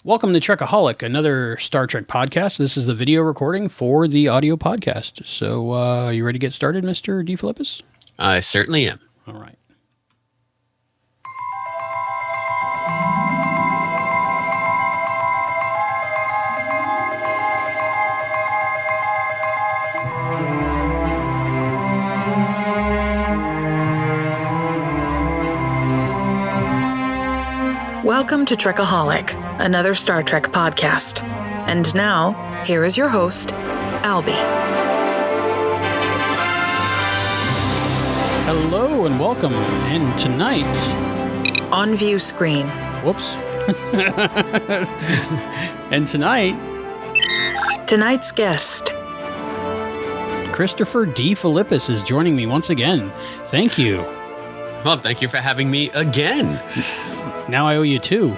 Welcome to Trekaholic, another Star Trek podcast. This is the video recording for the audio podcast. So, you ready to get started, Mr. DeFilippis? I certainly am. All right. Welcome to Trekaholic, another Star Trek podcast. And now, here is your host, Albie. Hello and welcome. And tonight... On view screen. Whoops. And tonight... Tonight's guest... Christopher DeFilippis is joining me once again. Thank you. Well, thank you for having me again. Now I owe you two.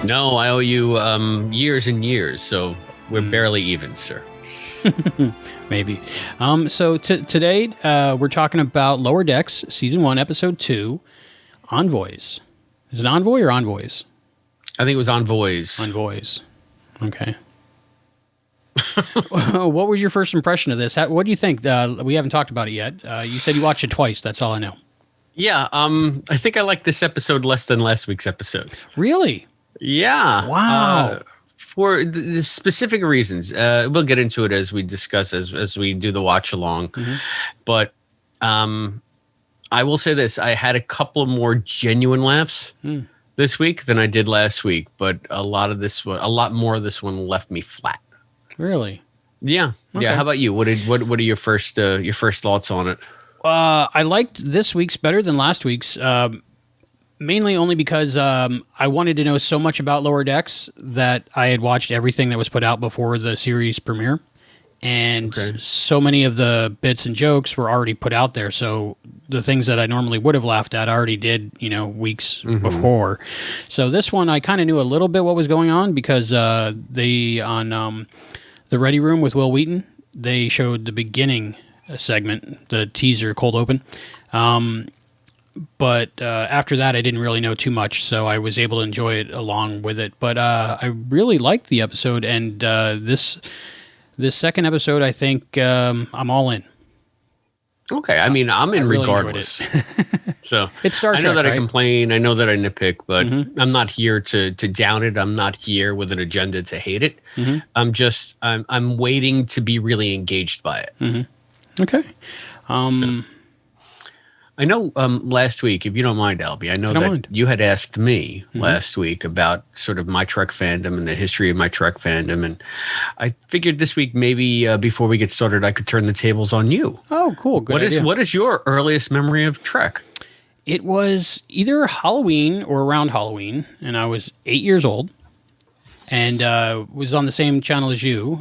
No, I owe you years and years, so we're barely even, sir. Maybe. So today we're talking about Lower Decks, Season 1, Episode 2, Envoys. Is it Envoy or Envoys? I think it was Envoys. Envoys. Okay. What was your first impression of this? What do you think? We haven't talked about it yet. You said you watched it twice. That's all I know. Yeah, I think I like this episode less than last week's episode. Really? Yeah. Wow. For the specific reasons. We'll get into it as we discuss, as we do the watch along. Mm-hmm. But I will say this. I had a couple more genuine laughs this week than I did last week. But a lot more of this one left me flat. Really? Yeah. Okay. Yeah. How about you? What are your first thoughts on it? I liked this week's better than last week's, mainly only because I wanted to know so much about Lower Decks that I had watched everything that was put out before the series premiere. And so many of the bits and jokes were already put out there. So the things that I normally would have laughed at, I already did, weeks before. So this one, I kind of knew a little bit what was going on because they, on the Ready Room with Will Wheaton, they showed the beginning segment, the teaser cold open. But after that, I didn't really know too much, so I was able to enjoy it along with it. But I really liked the episode, and this second episode, I think I'm all in. Okay, I mean, I'm in really regardless. So it's Star Trek, I know that right? I complain, I know that I nitpick, but I'm not here to down it. I'm not here with an agenda to hate it. I'm waiting to be really engaged by it. Okay. I know last week, if you don't mind, Albie, I know that you had asked me last week about sort of my Trek fandom and the history of my Trek fandom. And I figured this week, maybe before we get started, I could turn the tables on you. Oh, cool. Good idea. What is your earliest memory of Trek? It was either Halloween or around Halloween, and I was 8 years old and was on the same channel as you,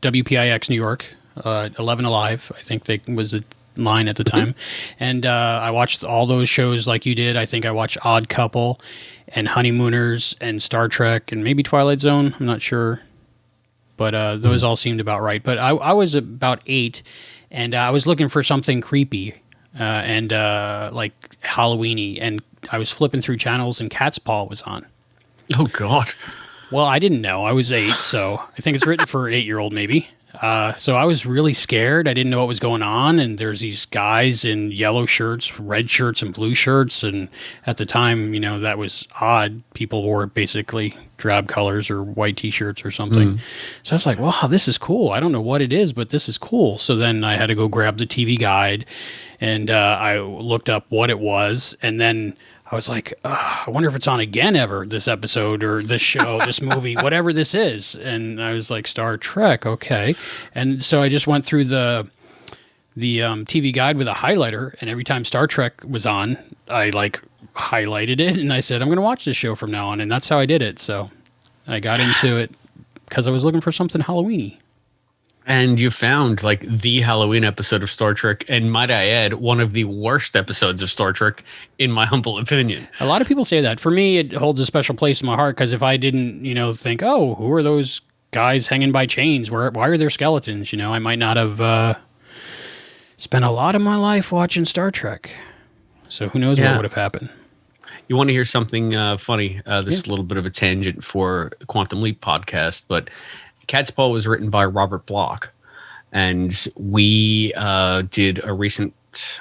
WPIX New York. 11 Alive, I think was the line at the time. And I watched all those shows like you did. I think I watched Odd Couple and Honeymooners and Star Trek and maybe Twilight Zone. I'm not sure. But those all seemed about right. But I was about 8, and I was looking for something creepy and like Halloween-y. And I was flipping through channels, and Cat's Paw was on. Oh, God. Well, I didn't know. I was 8, so I think it's written for an 8-year-old maybe. So I was really scared. I didn't know what was going on. And there's these guys in yellow shirts, red shirts, and blue shirts. And at the time, that was odd. People wore basically drab colors or white T-shirts or something. So I was like, wow, this is cool. I don't know what it is, but this is cool. So then I had to go grab the TV guide, and I looked up what it was. And then I was like, I wonder if it's on again ever, this episode or this show, this movie, whatever this is. And I was like, Star Trek, okay. And so I just went through the TV guide with a highlighter, and every time Star Trek was on, I highlighted it, and I said, I'm going to watch this show from now on. And that's how I did it. So I got into it because I was looking for something Halloween-y. And you found the Halloween episode of Star Trek, and might I add, one of the worst episodes of Star Trek, in my humble opinion. A lot of people say that. For me, it holds a special place in my heart because if I didn't, think, oh, who are those guys hanging by chains? Why are there skeletons? I might not have spent a lot of my life watching Star Trek. So who knows what would have happened. You want to hear something funny? This is a little bit of a tangent for Quantum Leap podcast, but Cat's Paw was written by Robert Bloch, and we did a recent.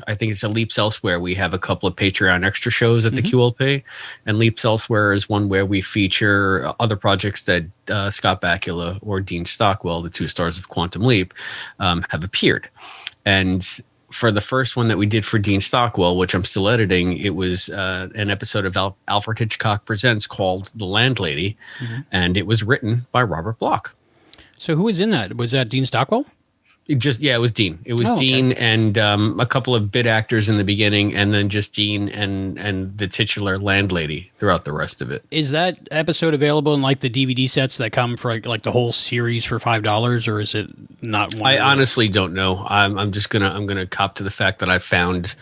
I think it's a Leaps Elsewhere. We have a couple of Patreon extra shows at the QLP, and Leaps Elsewhere is one where we feature other projects that Scott Bakula or Dean Stockwell, the 2 stars of Quantum Leap, have appeared. And for the first one that we did for Dean Stockwell, which I'm still editing, it was an episode of Alfred Hitchcock Presents called The Landlady, and it was written by Robert Bloch. So who was in that? Was that Dean Stockwell? It was Dean. It was Dean and a couple of bit actors in the beginning, and then just Dean and the titular landlady throughout the rest of it. Is that episode available in like the DVD sets that come for like the whole series for $5, or is it not one? I honestly don't know. I'm gonna cop to the fact that I found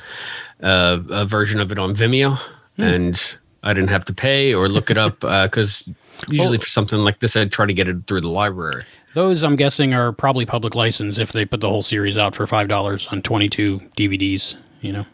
a version of it on Vimeo, and I didn't have to pay or look it up because usually for something like this, I'd try to get it through the library. Those, I'm guessing, are probably public license if they put the whole series out for $5 on 22 DVDs, you know?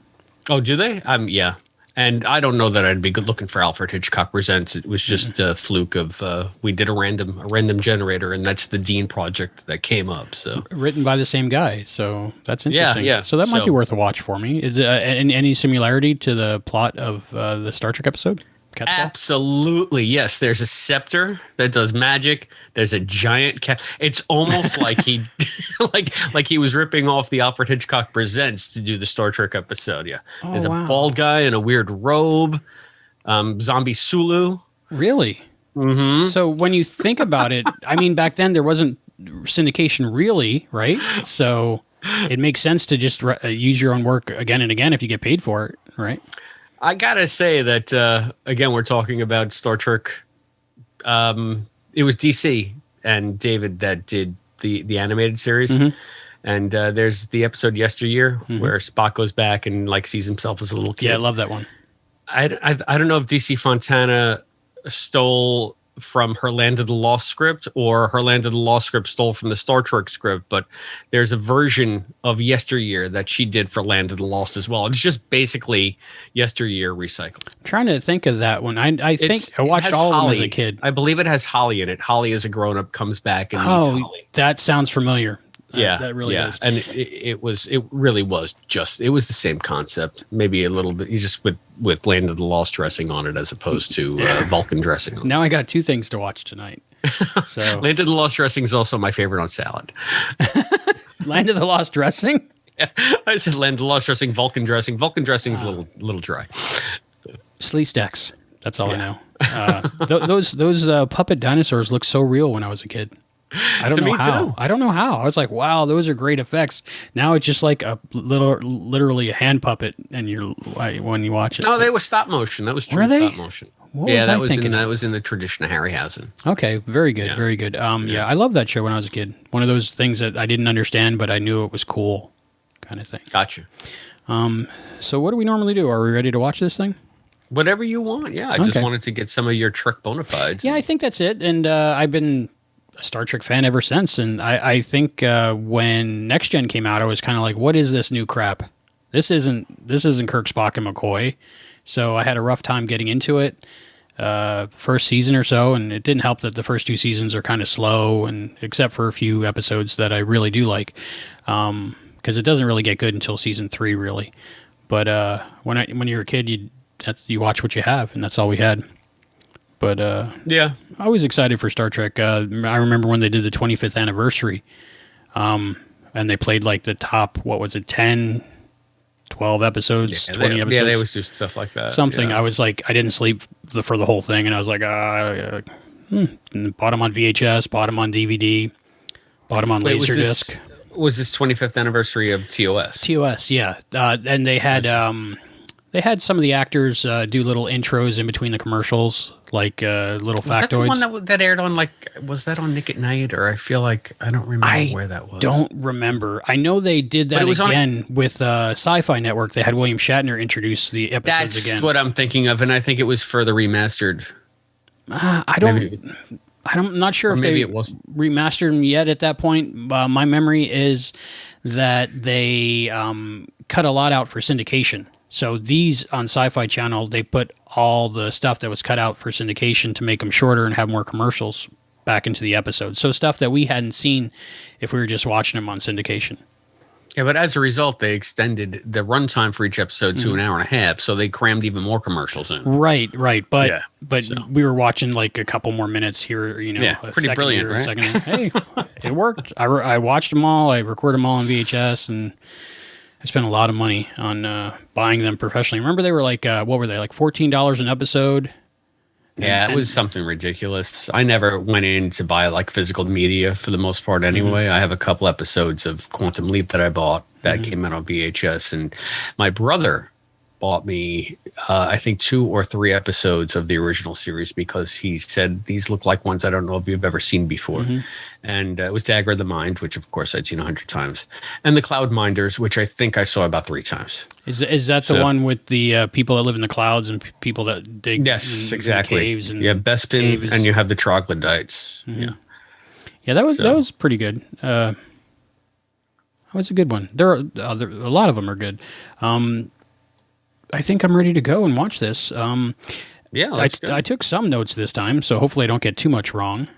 Oh, do they? Yeah. And I don't know that I'd be good looking for Alfred Hitchcock Presents. It was just a fluke of we did a random generator, and that's the Dean project that came up. So written by the same guy, so that's interesting. Yeah. So that might be worth a watch for me. Is it any similarity to the plot of the Star Trek episode? Cat's Paw? Absolutely, yes. There's a scepter that does magic. There's a giant cat. It's almost like he, like he was ripping off the Alfred Hitchcock Presents to do the Star Trek episode. Yeah, there's a bald guy in a weird robe. Zombie Sulu. Really? Mm-hmm. So when you think about it, I mean, back then there wasn't syndication, really, right? So it makes sense to just use your own work again and again if you get paid for it, right? I gotta say that again, we're talking about Star Trek. It was DC and David that did the animated series, and there's the episode Yesteryear where Spock goes back and like sees himself as a little kid. Yeah, I love that one. I don't know if DC Fontana stole from her Land of the Lost script or her Land of the Lost script stole from the Star Trek script, but there's a version of Yesteryear that she did for Land of the Lost as well. It's just basically Yesteryear recycled. I'm trying to think of that one. I think I watched all of them as a kid. I believe it has Holly in it. Holly as a grown-up comes back and meets Holly. That sounds familiar. Yeah, that really does. And it really was the same concept, maybe a little bit just with Land of the Lost dressing on it as opposed to Vulcan dressing on it. Now I got 2 things to watch tonight. So Land of the Lost dressing is also my favorite on salad. Land of the Lost dressing? Yeah, I said Land of the Lost dressing, Vulcan dressing. Vulcan dressing is a little dry. Slee stacks. That's all I know. Those puppet dinosaurs look so real when I was a kid. I don't know how. I don't know how. I was like, wow, those are great effects. Now it's just like literally a hand puppet, and when you watch it. No, they were stop motion. That was true stop motion. That was in the tradition of Harryhausen. Okay, very good, very good. I love that show when I was a kid. One of those things that I didn't understand, but I knew it was cool, kind of thing. Gotcha. So what do we normally do? Are we ready to watch this thing? Whatever you want. Yeah, I just wanted to get some of your Trek bona fides. Yeah, I think that's it. And I've been a Star Trek fan ever since. And I think when Next Gen came out, I was kind of like, what is this new crap? This isn't Kirk, Spock, and McCoy. So I had a rough time getting into it first season or so. And it didn't help that the first 2 seasons are kind of slow, and except for a few episodes that I really do like, because it doesn't really get good until season 3, really. But when you're a kid, you watch what you have, and that's all we had. But I was excited for Star Trek. I remember when they did the 25th anniversary, and they played like the top, 10, 12 episodes, 20 episodes. Yeah, they always do stuff like that. Something. I was like, I didn't sleep for the whole thing, and I was like, bought them on VHS, bought them on DVD, bought them on Laserdisc. Was this 25th anniversary of TOS? TOS, yeah. And they had some of the actors do little intros in between the commercials, like little factoids. Was that the one that aired on, was that on Nick at Night? Or I feel like I don't remember where that was. I don't remember. I know they did that again with Sci-Fi Network. They had William Shatner introduce the episodes again. That's what I'm thinking of, and I think it was further remastered. I'm not sure if they remastered them yet at that point. My memory is that they cut a lot out for syndication. So these on Sci-Fi Channel, they put all the stuff that was cut out for syndication to make them shorter and have more commercials back into the episode. So stuff that we hadn't seen if we were just watching them on syndication. Yeah, but as a result, they extended the runtime for each episode to an hour and a half, so they crammed even more commercials in. Right. But so. we were watching like a couple more minutes here, pretty brilliant, right? Hey, it worked. I watched them all. I recorded them all on VHS, and I spent a lot of money on buying them professionally. Remember, they were like, what were they, like $14 an episode? Yeah, it was something ridiculous. I never went in to buy like physical media for the most part anyway. I have a couple episodes of Quantum Leap that I bought that came out on VHS, and my brother bought me, I think 2 or 3 episodes of the original series because he said these look like ones I don't know if you've ever seen before. And it was Dagger of the Mind, which of course I'd seen 100 times, and the Cloud Minders, which I think I saw about 3 times. Is that the one with the people that live in the clouds and people that dig? Yes, exactly. Caves and Bespin, caves. and you have the troglodytes. Yeah, that was pretty good. That was a good one. There are a lot of them are good. I think I'm ready to go and watch this. I took some notes this time, so hopefully I don't get too much wrong.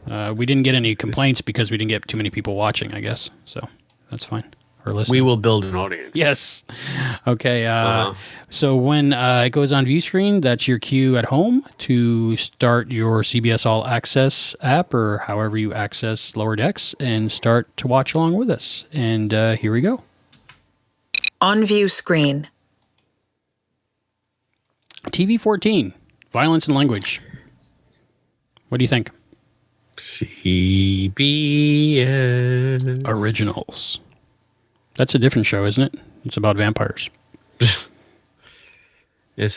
We didn't get any complaints because we didn't get too many people watching, I guess. So that's fine. Or listening. We will build an audience. Yes. Okay. So when it goes on view screen, that's your cue at home to start your CBS All Access app or however you access Lower Decks and start to watch along with us. And here we go. On view screen. TV 14, Violence and Language. What do you think? CBS Originals. That's a different show, isn't it? It's about vampires. This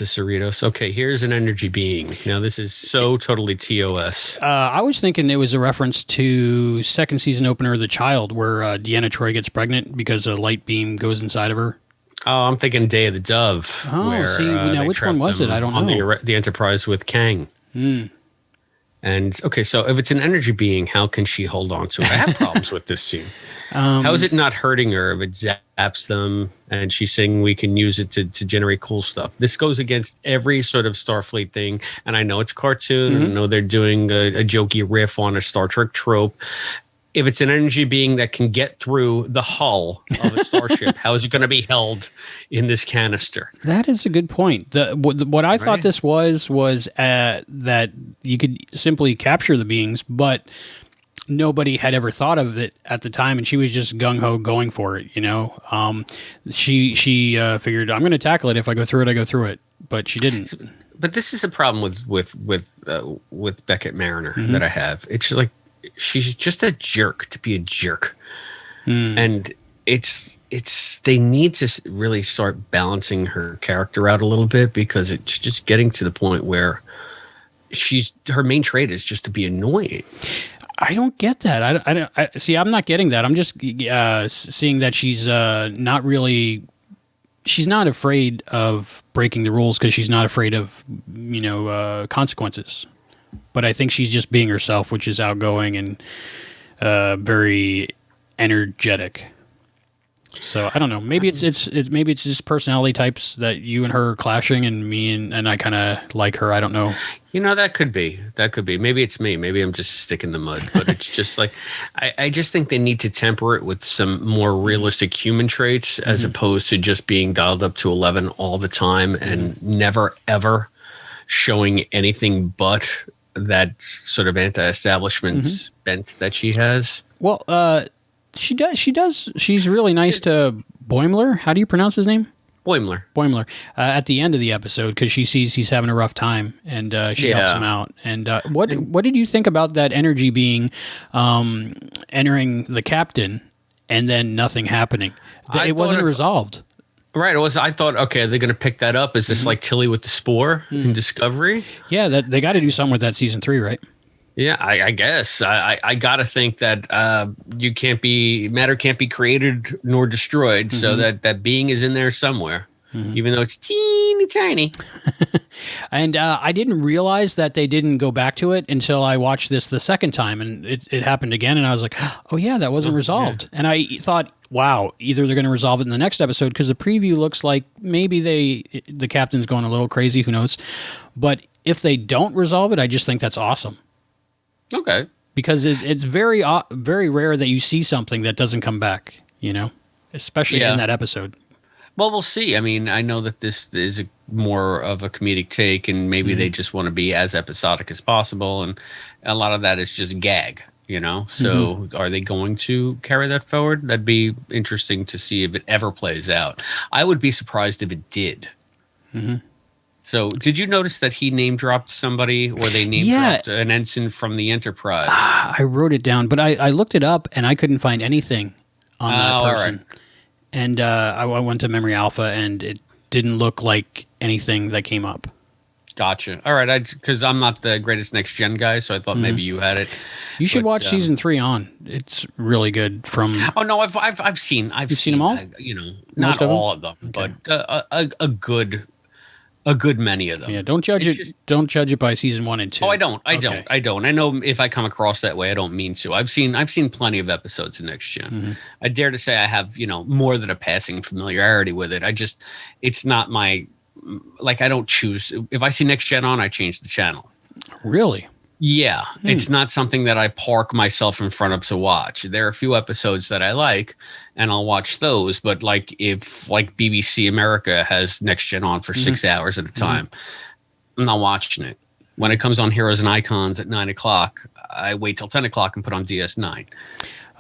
is Cerritos. Okay, here's an energy being. Now, this is so totally TOS. I was thinking it was a reference to second season opener The Child, where Deanna Troi gets pregnant because a light beam goes inside of her. Oh, I'm thinking Day of the Dove. Oh, where, now which one was it? I don't know. On the Enterprise with Kang. And, okay, so if it's an energy being, how can she hold on to it? I have problems with this scene. How is it not hurting her if it zaps them and she's saying we can use it to generate cool stuff? This goes against every sort of Starfleet thing. And I know it's a cartoon. And I know they're doing a jokey riff on a Star Trek trope. If it's an energy being that can get through the hull of a starship, how is it going to be held in this canister? That is a good point. What I thought this was that you could simply capture the beings, but nobody had ever thought of it at the time, and she was just gung-ho going for it, She figured, I'm going to tackle it. If I go through it, I go through it. But she didn't. But this is a problem with Beckett Mariner that I have. It's just like, she's just a jerk to be a jerk. And they need to really start balancing her character out a little bit, because it's just getting to the point where her main trait is just to be annoying. I don't get that. I see. I'm not getting that. I'm just seeing that she's not really. She's not afraid of breaking the rules because she's not afraid of consequences. But I think she's just being herself, which is outgoing and very energetic. So I don't know. Maybe it's just personality types that you and her are clashing, and me and I kind of like her. I don't know. That could be. Maybe it's me. Maybe I'm just sticking in the mud. But it's just like I just think they need to temper it with some more realistic human traits, as opposed to just being dialed up to 11 all the time and never ever showing anything but that sort of anti-establishment bent that she has. Well, she does. She's really nice to Boimler. How do you pronounce his name? Boimler. At the end of the episode, because she sees he's having a rough time, and she helps him out. And what did you think about that energy being entering the captain and then nothing happening? It wasn't resolved. Right. I thought, okay, they're going to pick that up. Is this like Tilly with the spore in Discovery? Yeah, they got to do something with that season 3, right? Yeah, I guess. I got to think that matter can't be created nor destroyed, so that being is in there somewhere. even though it's teeny tiny. And I didn't realize that they didn't go back to it until I watched this the second time, and it happened again, and I was like, oh yeah, that wasn't resolved. Yeah. And I thought, wow, either they're going to resolve it in the next episode, because the preview looks like maybe the captain's going a little crazy, who knows. But if they don't resolve it, I just think that's awesome. Okay. Because it's very rare that you see something that doesn't come back, especially in that episode. Well, we'll see. I mean, I know that this is more of a comedic take, and maybe they just want to be as episodic as possible, and a lot of that is just gag, So are they going to carry that forward? That'd be interesting to see if it ever plays out. I would be surprised if it did. Mm-hmm. So did you notice that he name-dropped somebody, or they name-dropped an ensign from the Enterprise? I wrote it down, but I looked it up, and I couldn't find anything on that person. Right. And I went to Memory Alpha, and it didn't look like anything that came up. Gotcha. All right, because I'm not the greatest Next Gen guy, so I thought maybe you had it. You should watch season 3 on. It's really good. Oh no, I've seen them all. Not all of them, okay. But a good many of them. Yeah, don't judge it. Don't judge it by season 1 and 2. Oh, I don't. I don't. I know if I come across that way, I don't mean to. I've seen plenty of episodes of Next Gen. Mm-hmm. I dare to say I have more than a passing familiarity with it. It's not my I don't choose. If I see Next Gen on, I change the channel. Really? Yeah, it's not something that I park myself in front of to watch. There are a few episodes that I like, and I'll watch those. But if BBC America has Next Gen on for 6 hours at a time, I'm not watching it. When it comes on Heroes and Icons at 9:00, I wait till 10:00 and put on DS9.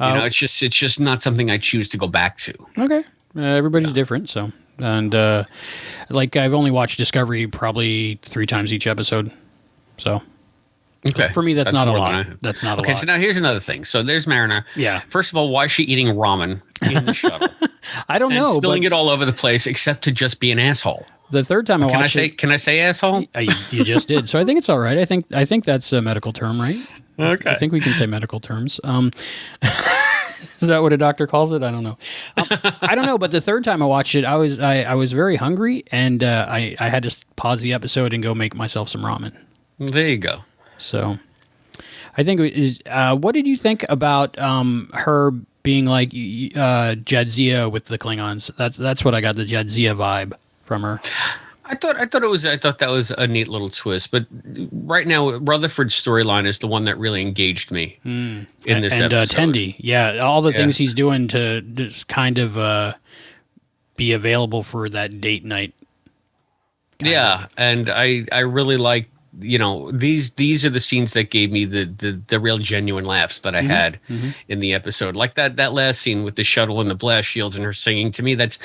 It's just not something I choose to go back to. Okay, everybody's different, so. And I've only watched Discovery probably 3 times each episode, so. Okay. For me, that's not a lot. That's not a lot. Okay, so now here's another thing. So there's Mariner. Yeah. First of all, why is she eating ramen in the shuttle? I don't know. Spilling it all over the place, except to just be an asshole. The third time I watched it. Can I say asshole? You just did. So I think it's all right. I think that's a medical term, right? Okay. I think we can say medical terms. Is that what a doctor calls it? I don't know. I don't know. But the third time I watched it, I was very hungry, and I had to pause the episode and go make myself some ramen. There you go. So, I think what did you think about her being like Jadzia with the Klingons? That's what I got, the Jadzia vibe from her. I thought that was a neat little twist. But right now, Rutherford's storyline is the one that really engaged me in this episode. And Tendi, all the things he's doing to just kind of be available for that date night. Yeah, and I really like. These are the scenes that gave me the real genuine laughs that I had in the episode. Like that last scene with the shuttle and the blast shields and her singing. To me, that's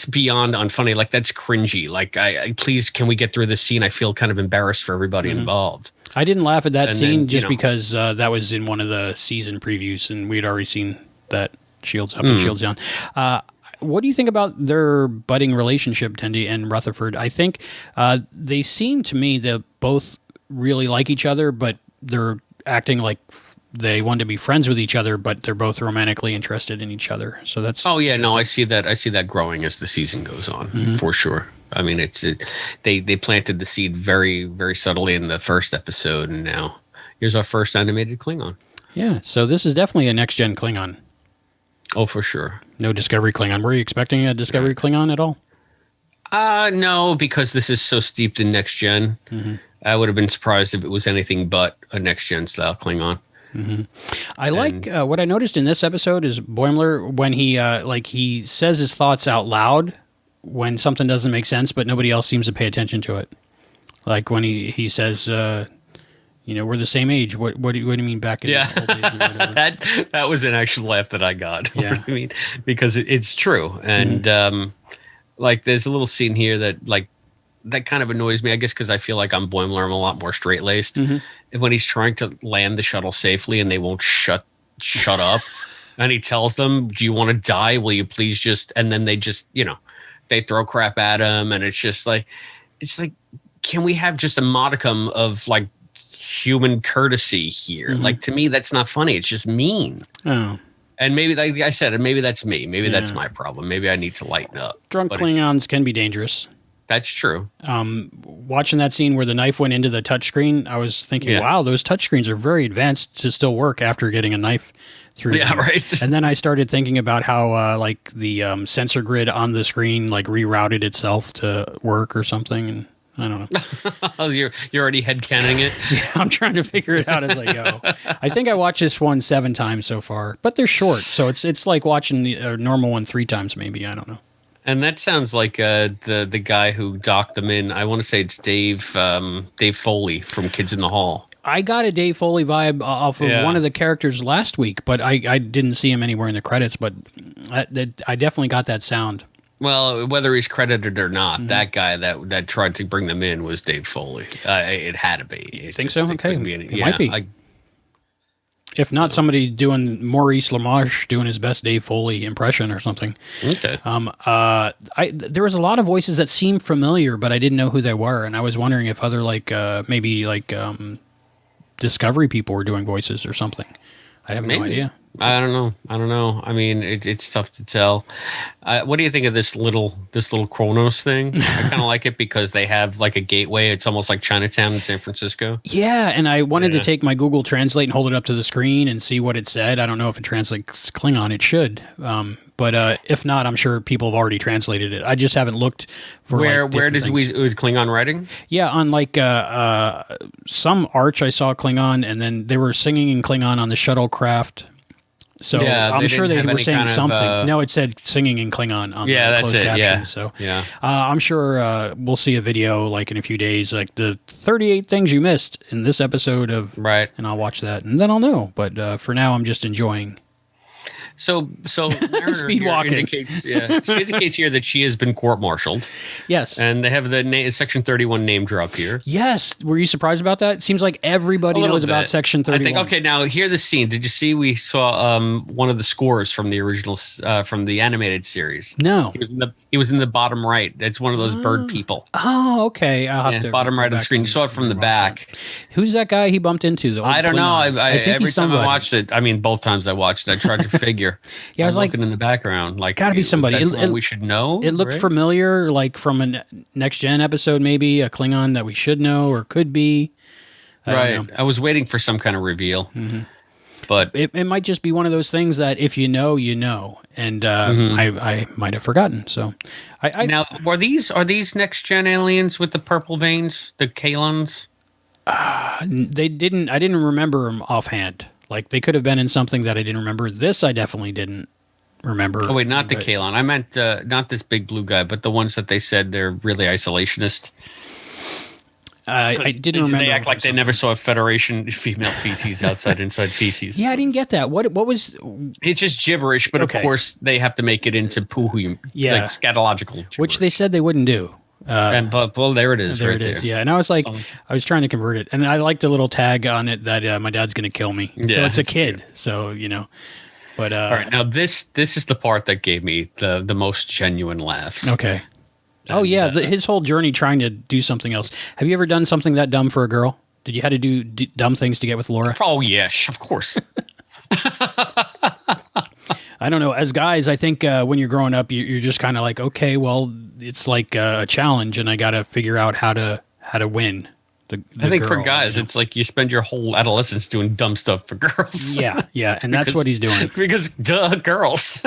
beyond unfunny. Like, that's cringy. Like, I please, can we get through this scene? I feel kind of embarrassed for everybody involved. I didn't laugh at that scene because that was in one of the season previews, and we'd already seen that shields up and shields down. What do you think about their budding relationship, Tendi and Rutherford? I think they seem to me to both really like each other, but they're acting like they want to be friends with each other, but they're both romantically interested in each other. So that's I see that growing as the season goes on for sure. I mean, they planted the seed very, very subtly in the first episode, and now here's our first animated Klingon. Yeah, so this is definitely a next gen Klingon. Oh, for sure. No Discovery Klingon. Were you expecting a Discovery Klingon at all? No, because this is so steeped in next gen. I would have been surprised if it was anything but a next gen style Klingon. I like what I noticed in this episode is Boimler, when he says his thoughts out loud when something doesn't make sense, but nobody else seems to pay attention to it. Like when he says, we're the same age. What do you mean back in the old days? Or whatever? that was an actual laugh that I got. Yeah. What do you mean? Because it's true. And there's a little scene here that kind of annoys me, I guess, because I feel like I'm Boimler. I'm a lot more straight-laced. And when he's trying to land the shuttle safely and they won't shut up, and he tells them, do you want to die? Will you please just... And then they just, they throw crap at him, and it's like, can we have just a modicum of, human courtesy here? To me, that's not funny. It's just mean. Oh. And maybe, like I said, maybe that's me. Maybe that's my problem. Maybe I need to lighten up. Drunk Klingons can be dangerous. That's true. Watching that scene where the knife went into the touchscreen, I was thinking, wow, those touchscreens are very advanced to still work after getting a knife through them. Right. And then I started thinking about how like the sensor grid on the screen like rerouted itself to work or something. And I don't know. You're already headcanoning it? Yeah, I'm trying to figure it out as I go. I think I watched this one 7 times so far, but they're short. So it's like watching a normal one 3 times maybe. I don't know. And that sounds like the guy who docked them in. I want to say it's Dave Foley from Kids in the Hall. I got a Dave Foley vibe off of one of the characters last week, but I didn't see him anywhere in the credits, but I definitely got that sound. Well, whether he's credited or not, that guy that tried to bring them in was Dave Foley. It had to be. You think so? Okay. It might be. If not, somebody doing Maurice LaMarche doing his best Dave Foley impression or something. Okay. There was a lot of voices that seemed familiar, but I didn't know who they were, and I was wondering if other maybe Discovery people were doing voices or something. I have no idea. I don't know. I mean, it's tough to tell. What do you think of this little Kronos thing? I kind of like it because they have like a gateway. It's almost like Chinatown in San Francisco. Yeah, and I wanted to take my Google Translate and hold it up to the screen and see what it said. I don't know if it translates Klingon. It should. But if not, I'm sure people have already translated it. I just haven't looked for where it was Klingon writing? Yeah, on some arch I saw Klingon, and then they were singing in Klingon on the shuttlecraft. So I'm sure they were saying something. No, it said singing in Klingon on the closed caption. Yeah. So I'm sure we'll see a video like in a few days, like the 38 things you missed in this episode of and I'll watch that and then I'll know. But for now, I'm just enjoying. So Speed walking indicates, she indicates here that she has been court-martialed. Yes, and they have the Section 31 name drop here. Yes, were you surprised about that? It seems like everybody knows about Section 31. I think. Okay, now hear the scene. Did you see? We saw one of the scores from the original from the animated series. No, he was in the bottom right. It's one of those bird people. Oh, okay. I'll have to bottom right of the screen. You saw it from the back. Who's that guy he bumped into? Though I don't know. I think every time I watched it, I mean, both times I watched it, I tried to figure. Yeah, I was like, looking in the background, like, it's got to be somebody. We should know. It looked familiar, like from a Next Gen episode, maybe a Klingon that we should know or could be. I was waiting for some kind of reveal, but it might just be one of those things that if you know, you know, and I might have forgotten. So, now are these Next Gen aliens with the purple veins, the Kalons? They didn't. I didn't remember them offhand. Like, they could have been in something that I didn't remember. This I definitely didn't remember. Oh, wait, not the Kalon. I meant not this big blue guy, but the ones that they said they're really isolationist. I didn't remember. They act like they never saw a Federation female feces inside feces. Yeah, I didn't get that. What was... It's just gibberish, but of course they have to make it into like scatological gibberish. Which they said they wouldn't do. Well, there it is. There it is. Yeah, and I was like, I was trying to convert it, and I liked the little tag on it that my dad's going to kill me. So it's a kid. Cute. So but all right. Now this is the part that gave me the most genuine laughs. Okay. And, his whole journey trying to do something else. Have you ever done something that dumb for a girl? Did you have to do dumb things to get with Laura? Oh yes, of course. I don't know. As guys, I think when you're growing up, you're just kind of like, okay, well, it's like a challenge, and I got to figure out how to win. I think for guys, it's like you spend your whole adolescence doing dumb stuff for girls. Yeah, and that's what he's doing. Because girls.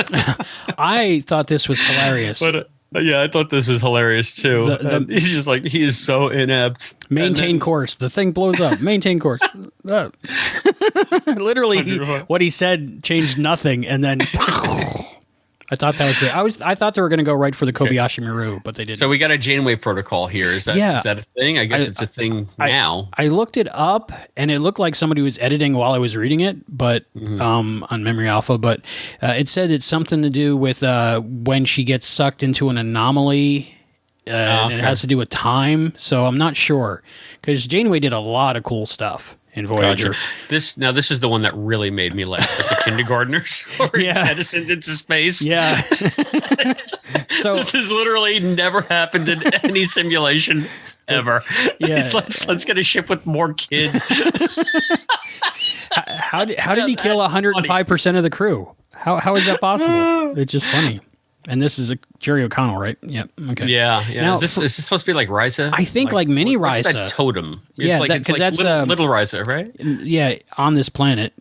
I thought this was hilarious. But I thought this was hilarious too. He's just like, he is so inept. Maintain course. The thing blows up. Maintain course. Literally, what he said changed nothing, and then I thought that was great. I thought they were going to go right for the Kobayashi Maru, but they didn't. So we got a Janeway protocol here. Is that a thing? I guess it's a thing now. I looked it up, and it looked like somebody was editing while I was reading it, but on Memory Alpha. But it said it's something to do with when she gets sucked into an anomaly. And it has to do with time. So I'm not sure, because Janeway did a lot of cool stuff in Voyager. Gotcha. This is the one that really made me laugh. Like the kindergartners were jettisoned into space. Yeah. So this has literally never happened in any simulation ever. Yeah. Let's get a ship with more kids. How did he kill 105% of the crew? How is that possible? It's just funny. And this is a Jerry O'Connell, right? Yep. Okay. Yeah. Now, is this supposed to be like Risa? I think like mini what's Risa. that totem? Yeah, it's like that's little Risa, right? Yeah, on this planet,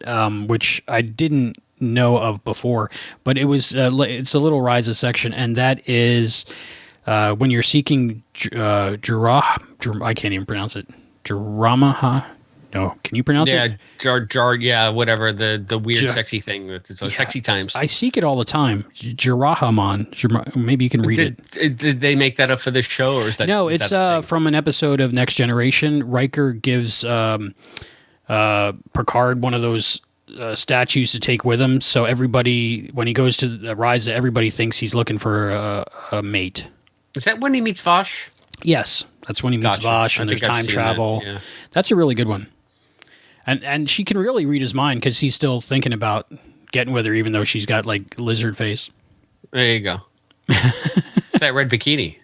which I didn't know of before, but it was it's a little Risa section, and that is when you're seeking I can't even pronounce it. Jaramaha. No, can you pronounce it? Yeah, whatever the weird sexy thing. Sexy times. I seek it all the time. Jarahaman. Maybe you can read it. Did they make that up for this show, or is that? No, it's from an episode of Next Generation. Riker gives Picard one of those statues to take with him. So everybody, when he goes to Risa, everybody thinks he's looking for a mate. Is that when he meets Vosh? Yes, that's when he meets Vosh, and there's time travel. That, yeah. That's a really good one. And she can really read his mind because he's still thinking about getting with her, even though she's got like lizard face. There you go. It's that red bikini.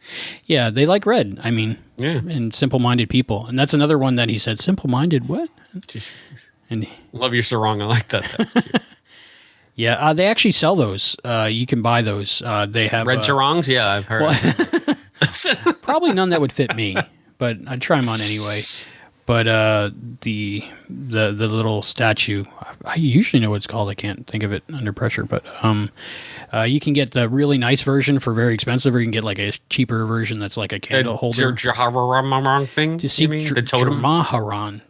Yeah, they like red. I mean, yeah, and simple-minded people. And that's another one that he said, simple-minded what? And love your sarong. I like that. That's cute. Yeah, they actually sell those. You can buy those. They have red sarongs. Yeah, I've heard. Well, probably none that would fit me, but I'd try them on anyway. But the little statue, I usually know what it's called. I can't think of it under pressure. But you can get the really nice version for very expensive, or you can get like a cheaper version that's like a candle holder. Jamaharan thing. You mean the totem? Jamaharan.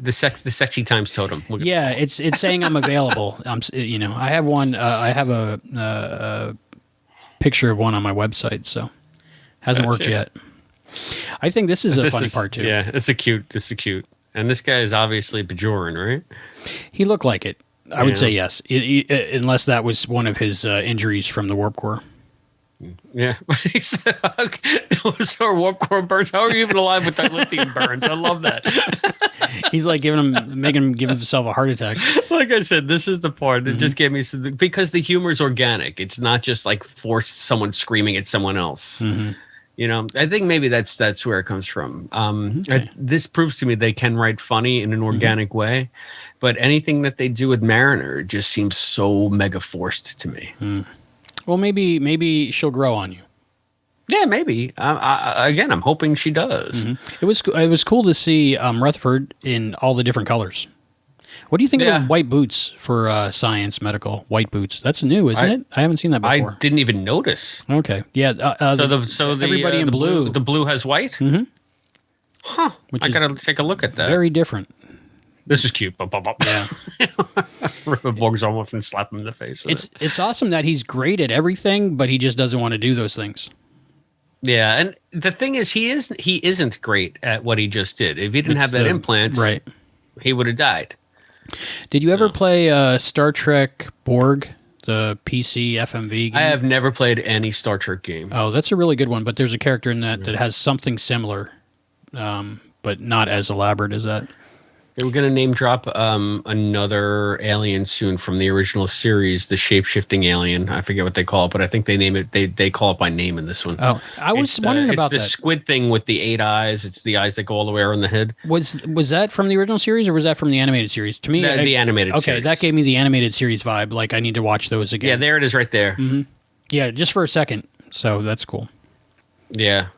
The sexy times totem. Yeah, it's saying I'm available. I have one. I have a picture of one on my website, so hasn't worked yet. I think this is a funny part too. Yeah, this is cute. And this guy is obviously Bajoran, right? He looked like it. I would say yes, unless that was one of his injuries from the warp core. Yeah, he said, "Those are warp core burns. How are you even alive with that lithium burns?" I love that. He's like making him give himself a heart attack. Like I said, this is the part that just gave me because the humor is organic. It's not just like forced someone screaming at someone else. Mm-hmm. I think maybe that's where it comes from. This proves to me they can write funny in an organic way, but anything that they do with Mariner just seems so mega forced to me. Well, maybe she'll grow on you. Yeah, maybe. Again, I'm hoping she does. Mm-hmm. It was cool to see Rutherford in all the different colors. What do you think of the white boots for science medical white boots? That's new, isn't it? I haven't seen that before. I didn't even notice. Okay, yeah. So everybody in blue. The blue has white. Mm-hmm. Huh. I gotta take a look at that. Very different. This is cute. Yeah. Rip a Borg's arm off and slap him in the face. It's awesome that he's great at everything, but he just doesn't want to do those things. Yeah, and the thing is, he isn't great at what he just did. If he didn't have that implant, right, he would have died. Did you ever play Star Trek Borg, the PC FMV game? I have never played any Star Trek game. Oh, that's a really good one, but there's a character in that has something similar, but not as elaborate as that. We're going to name drop another alien soon from the original series, the shape-shifting alien. I forget what they call it, but I think they name it. They call it by name in this one. Oh, I was wondering about that. It's the squid thing with the 8 eyes. It's the eyes that go all the way around the head. Was that from the original series, or was that from the animated series? To me, the animated series. Okay, that gave me the animated series vibe. Like, I need to watch those again. Yeah, there it is right there. Mm-hmm. Yeah, just for a second. So that's cool. Yeah.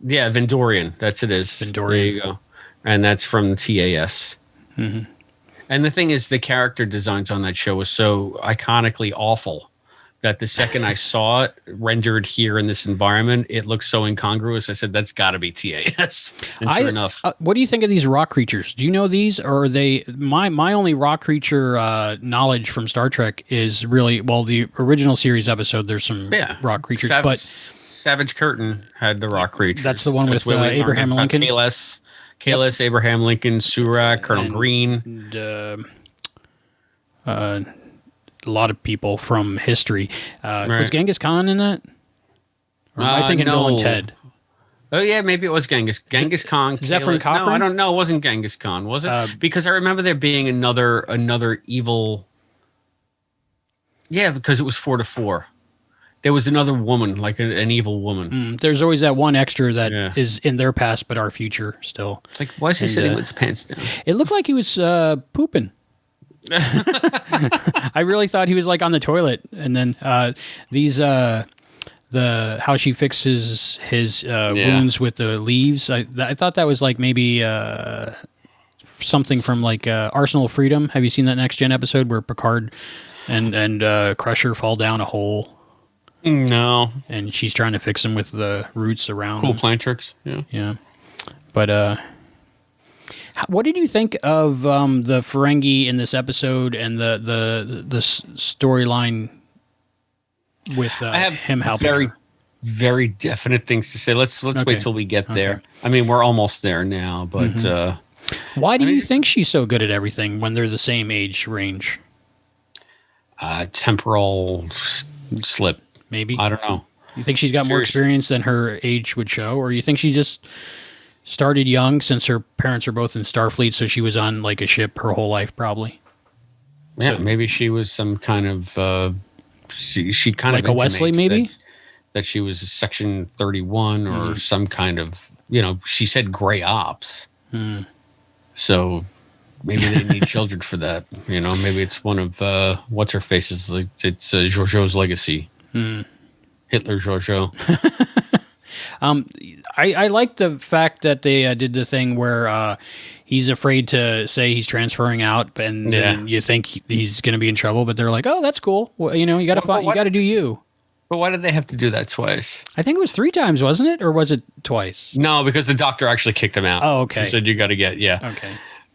Yeah, Vendorian. That's it is. Vendorian. There you go. And that's from TAS. Mm-hmm. And the thing is, the character designs on that show was so iconically awful that the second I saw it rendered here in this environment, it looked so incongruous. I said, that's got to be TAS. And sure enough. What do you think of these rock creatures? Do you know these? Or are they... My only rock creature knowledge from Star Trek is really... Well, the original series episode, there's some rock creatures. Savage Curtain had the rock creatures. That's the one with Abraham Lincoln? Kalis, Abraham Lincoln, Surak, Colonel Green. And, a lot of people from history. Was Genghis Khan in that? Or am I thinking Bill and Ted? Oh, yeah, maybe it was Genghis Khan. Is that from Cochrane? No, I don't know. It wasn't Genghis Khan, was it? Because I remember there being another evil... Yeah, because it was 4-4. There was another woman, like an evil woman. There's always that one extra that is in their past, but our future still. It's like, why is he sitting with his pants down? It looked like he was pooping. I really thought he was like on the toilet, and then how she fixes his wounds with the leaves. I thought that was like maybe something from like Arsenal of Freedom. Have you seen that Next Gen episode where Picard and Crusher fall down a hole? No. And she's trying to fix them with the roots around. Cool plant tricks. Yeah. Yeah. But what did you think of the Ferengi in this episode and the storyline with I have him helping very, her? very definite things to say. Let's Okay. wait till we get there. I mean, we're almost there now, but Why do you think she's so good at everything when they're the same age range? temporal slip. Maybe. I don't know. You think she's got more experience than her age would show, or you think she just started young since her parents are both in Starfleet, so she was on like a ship her whole life, probably? Yeah, So- maybe she was some kind of she kind Like of a Wesley, intimates maybe? that she was Section 31 or some kind of, she said gray ops. So maybe they need children for that. Maybe it's one of what's her faces. Like it's Giorgio's legacy. Hitler Giorgio. I like the fact that they did the thing where he's afraid to say he's transferring out, and then you think he's going to be in trouble, but they're like, "Oh, that's cool. Well, you got to you got to do you." But why did they have to do that twice? I think it was 3 times, wasn't it, or was it twice? No, because the doctor actually kicked him out. Oh, okay. She said you got to get Okay.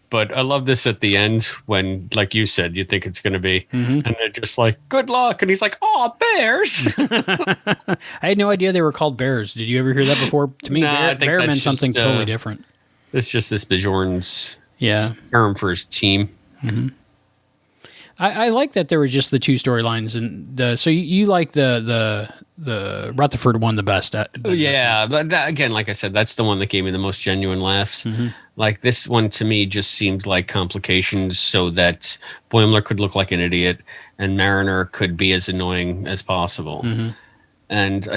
But I love this at the end when, like you said, you think it's going to be, and they're just like, "Good luck," and he's like, "Oh, bears." I had no idea they were called bears. Did you ever hear that before? To me, No, I think bear that's meant something just, totally different. It's just this Bajorn's Yeah. term for his team. I like that there was just the 2 storylines, and so you like the Rutherford one the best. Yeah, but again, like I said, that's the one that gave me the most genuine laughs. Like this one to me just seemed like complications so that Boimler could look like an idiot and Mariner could be as annoying as possible. And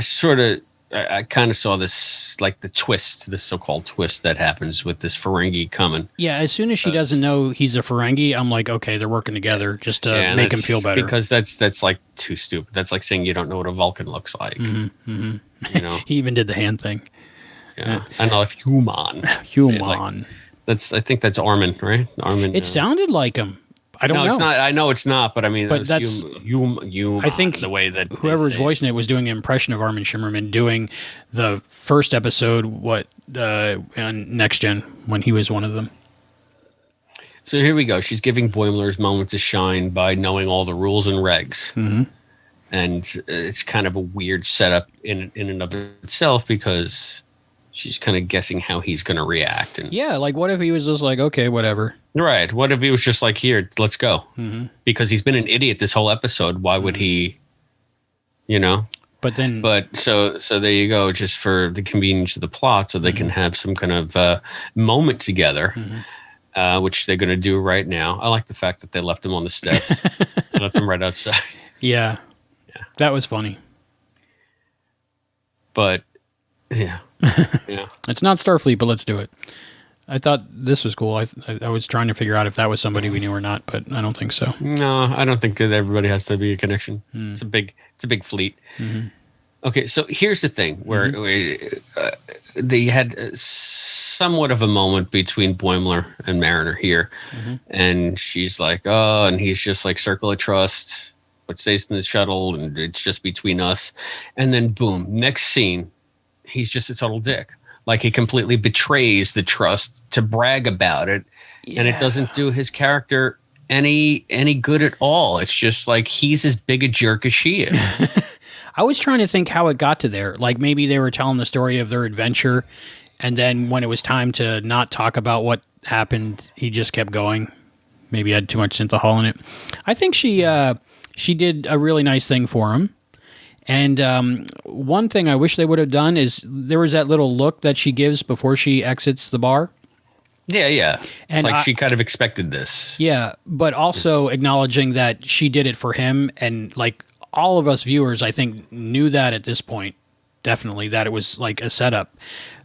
I kind of saw this, like the twist, this so-called twist that happens with this Ferengi coming. Yeah, as soon as she doesn't know he's a Ferengi, I'm like, okay, they're working together just to make him feel better. Because that's like too stupid. That's like saying you don't know what a Vulcan looks like. He even did the hand thing. Yeah. I know if human. Human. I think that's Armin, right? Armin. It sounded like him. I don't know. It's not. I know it's not, but I mean, But that's- human. I think the way that whoever's voicing it was doing an impression of Armin Shimmerman doing the first episode, on Next Gen, when he was one of them. So here we go. She's giving Boimler's moment to shine by knowing all the rules and regs. And it's kind of a weird setup in and of itself because she's kind of guessing how he's going to react. And Yeah, like what if he was just like, okay, whatever. right. What if he was just like, here, let's go? Because he's been an idiot this whole episode. Why would he, But then, But so there you go, just for the convenience of the plot, so they can have some kind of moment together, which they're going to do right now. I like the fact that they left him on the steps, left him right outside. yeah, that was funny. But yeah. It's not Starfleet, but let's do it. I thought this was cool. I was trying to figure out if that was somebody we knew or not, but I don't think so. No, I don't think that everybody has to be a connection. It's a big fleet. Okay, so here's the thing where they had somewhat of a moment between Boimler and Mariner here, and she's like, "Oh," and he's just like, "Circle of trust, what stays in the shuttle, and it's just between us." And then boom, next scene, he's just a total dick. Like he completely betrays the trust to brag about it, and it doesn't do his character any good at all. It's just like he's as big a jerk as she is. I was trying to think how it got to there. Like maybe they were telling the story of their adventure, and then when it was time to not talk about what happened, he just kept going. Maybe had too much synthahol in it. I think she did a really nice thing for him. And one thing I wish they would have done is there was that little look that she gives before she exits the bar. Yeah. And like she kind of expected this. Yeah, but also acknowledging that she did it for him, and like all of us viewers, I think, knew that at this point, definitely, that it was like a setup.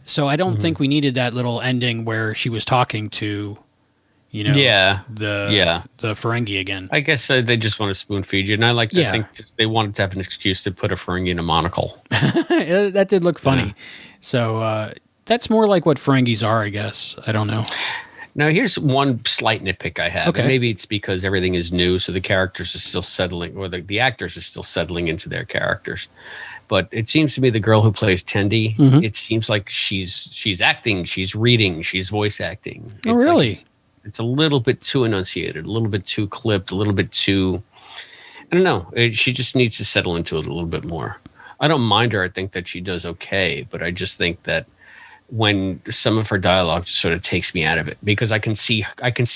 So I don't think we needed that little ending where she was talking to you know, Yeah. the Ferengi again. I guess they just want to spoon feed you, and I Yeah. think they wanted to have an excuse to put a Ferengi in a monocle. That did look funny. Yeah. So that's more like what Ferengis are, I guess. I don't know. Now, here's one slight nitpick I have. Okay. And maybe it's because everything is new, so the characters are still settling, or the actors are still settling into their characters. But it seems to me the girl who plays Tendi, it seems like she's acting, she's reading, she's voice acting. Oh, really? It's a little bit too enunciated, a little bit too clipped, a little bit too, I don't know. She just needs to settle into it a little bit more. I don't mind her. I think that she does okay, but I just think that when some of her dialogue just sort of takes me out of it, because I can see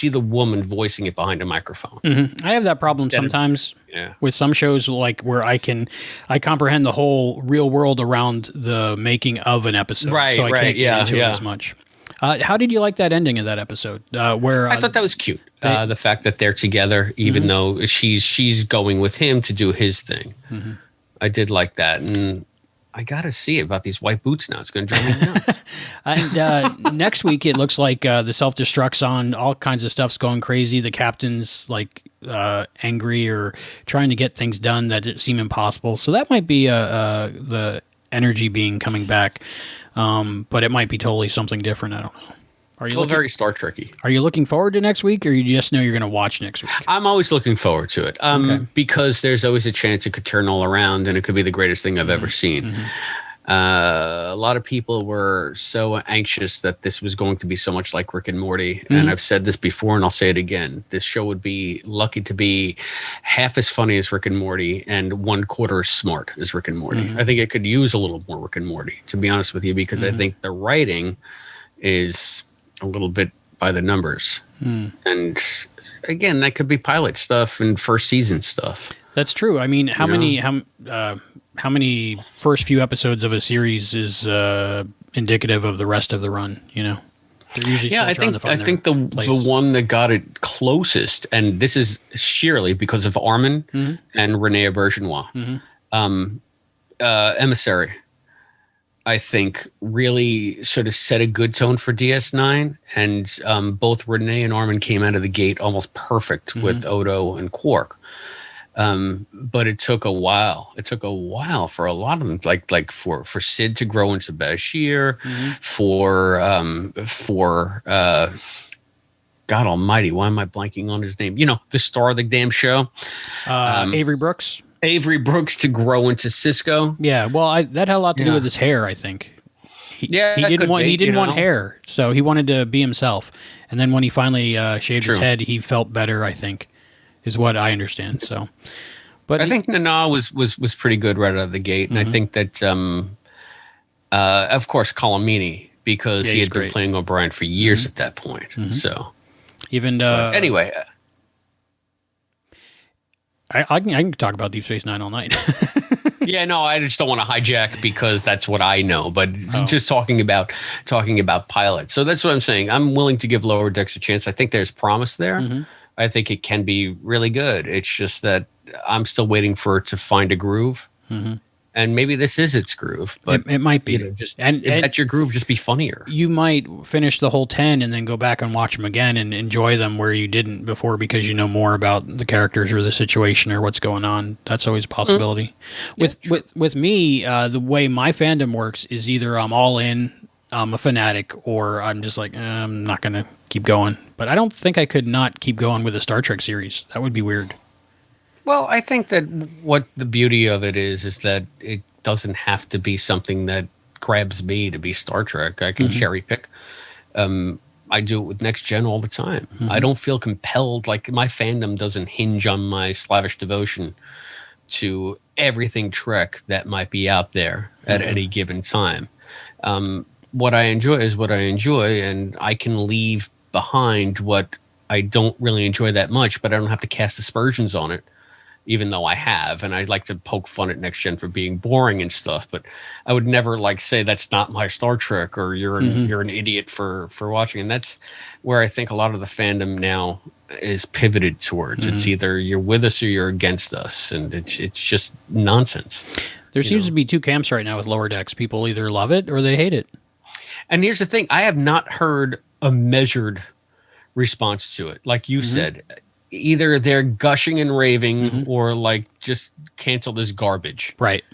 the woman voicing it behind a microphone. I have that problem sometimes with some shows, like where I comprehend the whole real world around the making of an episode, Right, so I can't get into it yeah. as much. How did you like that ending of that episode? Where I thought that was cute. The fact that they're together, even though she's going with him to do his thing. I did like that, and I got to see about these white boots now. It's going to drive me nuts. And next week, it looks like the self-destruct's on. All kinds of stuff's going crazy. The captain's like angry or trying to get things done that seem impossible. So that might be the energy being coming back. But it might be totally something different. I don't know. Are you very Star Trek-y. Are you looking forward to next week, or you just know you're going to watch next week? I'm always looking forward to it because there's always a chance it could turn all around and it could be the greatest thing I've ever seen. A lot of people were so anxious that this was going to be so much like Rick and Morty. And I've said this before and I'll say it again. This show would be lucky to be half as funny as Rick and Morty and 1/4 as smart as Rick and Morty. I think it could use a little more Rick and Morty, to be honest with you, because I think the writing is a little bit by the numbers. And again, that could be pilot stuff and first season stuff. That's true. I mean, how many first few episodes of a series is indicative of the rest of the run? You know, they're usually I think the one that got it closest, and this is sheerly because of Armin and Renee Auberjonois, Emissary, I think really sort of set a good tone for DS9, and both Renee and Armin came out of the gate almost perfect with Odo and Quark. But it took a while. It took a while for a lot of them, like for Sid to grow into Bashir, for God Almighty, why am I blanking on his name? You know, the star of the damn show, Avery Brooks. Avery Brooks to grow into Cisco. Yeah, well, that had a lot to do with his hair, I think. He didn't want hair, so he wanted to be himself. And then when he finally shaved his head, he felt better, I think, is what I understand. So, but I think Nana was pretty good right out of the gate, and I think that, of course, Colomini, because he had been playing O'Brien for years at that point. So, even anyway. I can talk about Deep Space Nine all night. Yeah, no, I just don't want to hijack because that's what I know. But just talking about pilots. So that's what I'm saying. I'm willing to give Lower Decks a chance. I think there's promise there. I think it can be really good. It's just that I'm still waiting for it to find a groove. And maybe this is its groove, but it might be. You know, and that's your groove, just be funnier. You might finish the whole 10 and then go back and watch them again and enjoy them where you didn't before because you know more about the characters or the situation or what's going on. That's always a possibility. With me, the way my fandom works is either I'm all in, I'm a fanatic, or I'm just like, I'm not going to keep going. But I don't think I could not keep going with a Star Trek series. That would be weird. Well, I think that what the beauty of it is that it doesn't have to be something that grabs me to be Star Trek. I can cherry pick. I do it with Next Gen all the time. I don't feel compelled. Like my fandom doesn't hinge on my slavish devotion to everything Trek that might be out there at any given time. What I enjoy is what I enjoy, and I can leave behind what I don't really enjoy that much, but I don't have to cast aspersions on it. Even though I have, and I like to poke fun at Next Gen for being boring and stuff, but I would never like say that's not my Star Trek or you're an idiot for watching. And that's where I think a lot of the fandom now is pivoted towards. It's either you're with us or you're against us, and it's just nonsense. There seems to be two camps right now with Lower Decks. People either love it or they hate it. And here's the thing: I have not heard a measured response to it. Like you said, either they're gushing and raving or like just cancel this garbage. Right.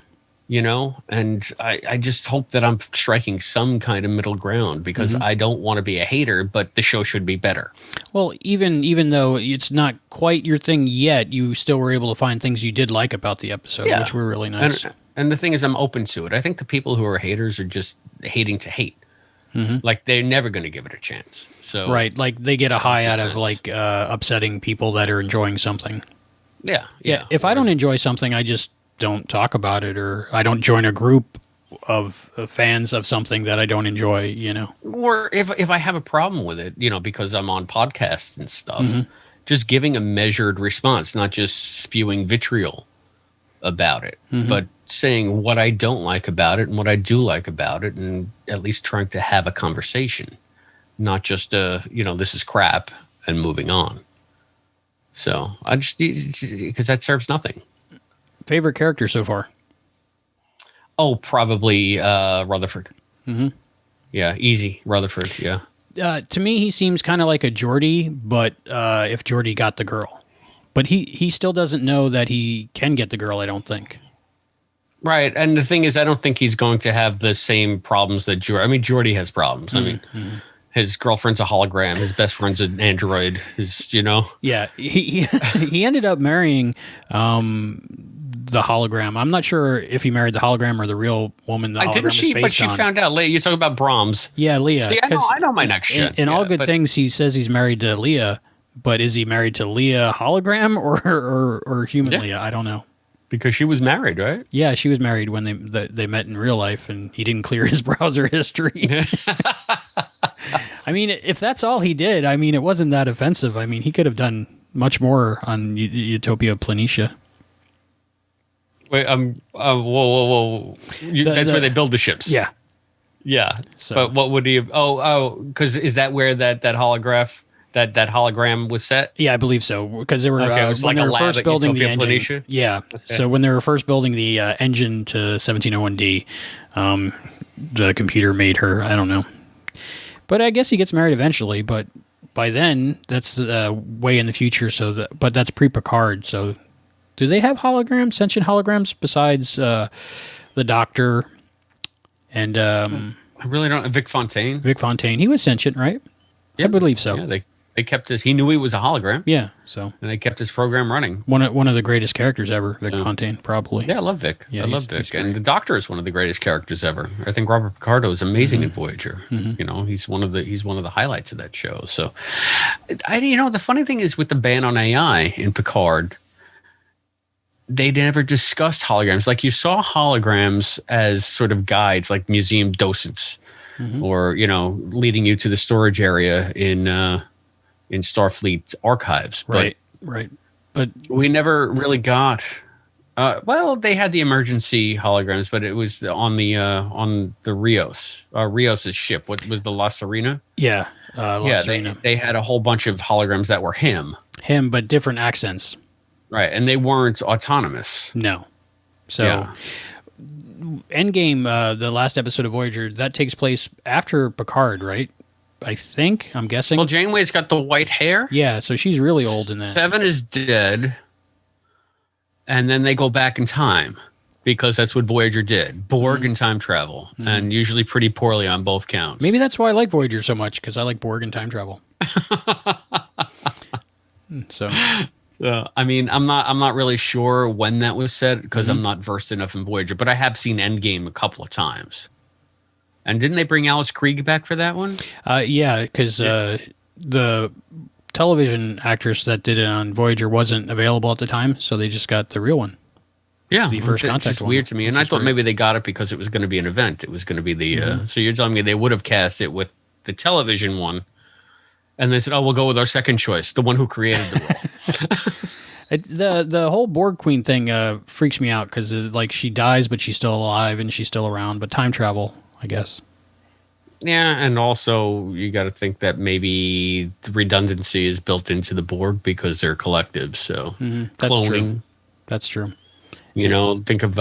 You know, and I just hope that I'm striking some kind of middle ground because I don't want to be a hater, but the show should be better. Well, even though it's not quite your thing yet, you still were able to find things you did like about the episode, which were really nice. And the thing is, I'm open to it. I think the people who are haters are just hating to hate. Like they're never going to give it a chance. So right, like they get a high out of like upsetting people that are enjoying something. Yeah. If I don't enjoy something, I just don't talk about it, or I don't join a group of fans of something that I don't enjoy, you know. Or if I have a problem with it, you know, because I'm on podcasts and stuff, just giving a measured response, not just spewing vitriol about it, but saying what I don't like about it and what I do like about it, and at least trying to have a conversation, not just you know, this is crap and moving on. So I just, because that serves nothing. Favorite character so far? Oh, probably Rutherford. Yeah, easy. Rutherford, yeah. To me, he seems kind of like a Geordi, but if Geordi got the girl. But he still doesn't know that he can get the girl, I don't think. Right, and the thing is, I don't think he's going to have the same problems that Geordi... I mean, Geordi has problems. I mean, his girlfriend's a hologram. His best friend's an android. His, you know? Yeah, he ended up marrying... the hologram. I'm not sure if he married the hologram or the real woman the hologram didn't she? is based But she on. found out later. You're talking about Brahms. Yeah, Leah. See, I know my next shit. In All Good Things, he says he's married to Leah, but is he married to Leah hologram or human Leah? I don't know. Because she was married, right? Yeah, she was married when they met in real life, and he didn't clear his browser history. I mean, if that's all he did, I mean, it wasn't that offensive. I mean, he could have done much more on Utopia Planitia. Wait, whoa. That's where they build the ships. Yeah. Yeah. So. But what would he have? Because is that where that hologram was set? Yeah, I believe so. Because they were it was when like they a were lab first at building the Utopia engine. Planitia? Yeah. Okay. So when they were first building the engine to 1701D, the computer made her. I don't know. But I guess he gets married eventually. But by then, that's way in the future. But that's pre-Picard. So. Do they have holograms, sentient holograms, besides the Doctor and I really don't. Vic Fontaine. Vic Fontaine. He was sentient, right? Yeah, I believe so. Yeah, they kept his. He knew he was a hologram. Yeah, so and they kept his program running. One of the greatest characters ever, Vic Fontaine, probably. Yeah, I love Vic. Yeah, I love Vic, and the Doctor is one of the greatest characters ever. I think Robert Picardo is amazing in Voyager. You know, he's one of the highlights of that show. So, the funny thing is with the ban on AI in Picard. They never discussed holograms. Like you saw holograms as sort of guides, like museum docents, or leading you to the storage area in Starfleet archives. Right. But we never really got. They had the emergency holograms, but it was on the Rios, Rios's ship. What was the La Serena? Yeah, La Serena. They had a whole bunch of holograms that were him, but different accents. Right, and they weren't autonomous. No. So, Endgame, the last episode of Voyager, that takes place after Picard, right? I'm guessing. Well, Janeway's got the white hair. Yeah, so she's really old in that. Seven is dead, and then they go back in time because that's what Voyager did. Borg and time travel, and usually pretty poorly on both counts. Maybe that's why I like Voyager so much, because I like Borg and time travel. So... I mean, I'm not really sure when that was said because I'm not versed enough in Voyager, but I have seen Endgame a couple of times. And didn't they bring Alice Krige back for that one? Yeah, because the television actress that did it on Voyager wasn't available at the time, so they just got the real one. Yeah, the first contact. It's weird to me, and I thought maybe they got it because it was going to be an event. It was going to be the. So you're telling me they would have cast it with the television one. And they said, "Oh, we'll go with our second choice, the one who created the role." The whole Borg Queen thing freaks me out because like she dies, but she's still alive and she's still around. But time travel, I guess. Yeah, and also you got to think that maybe the redundancy is built into the Borg because they're collectives. So that's cloning. True. That's true. You know, think of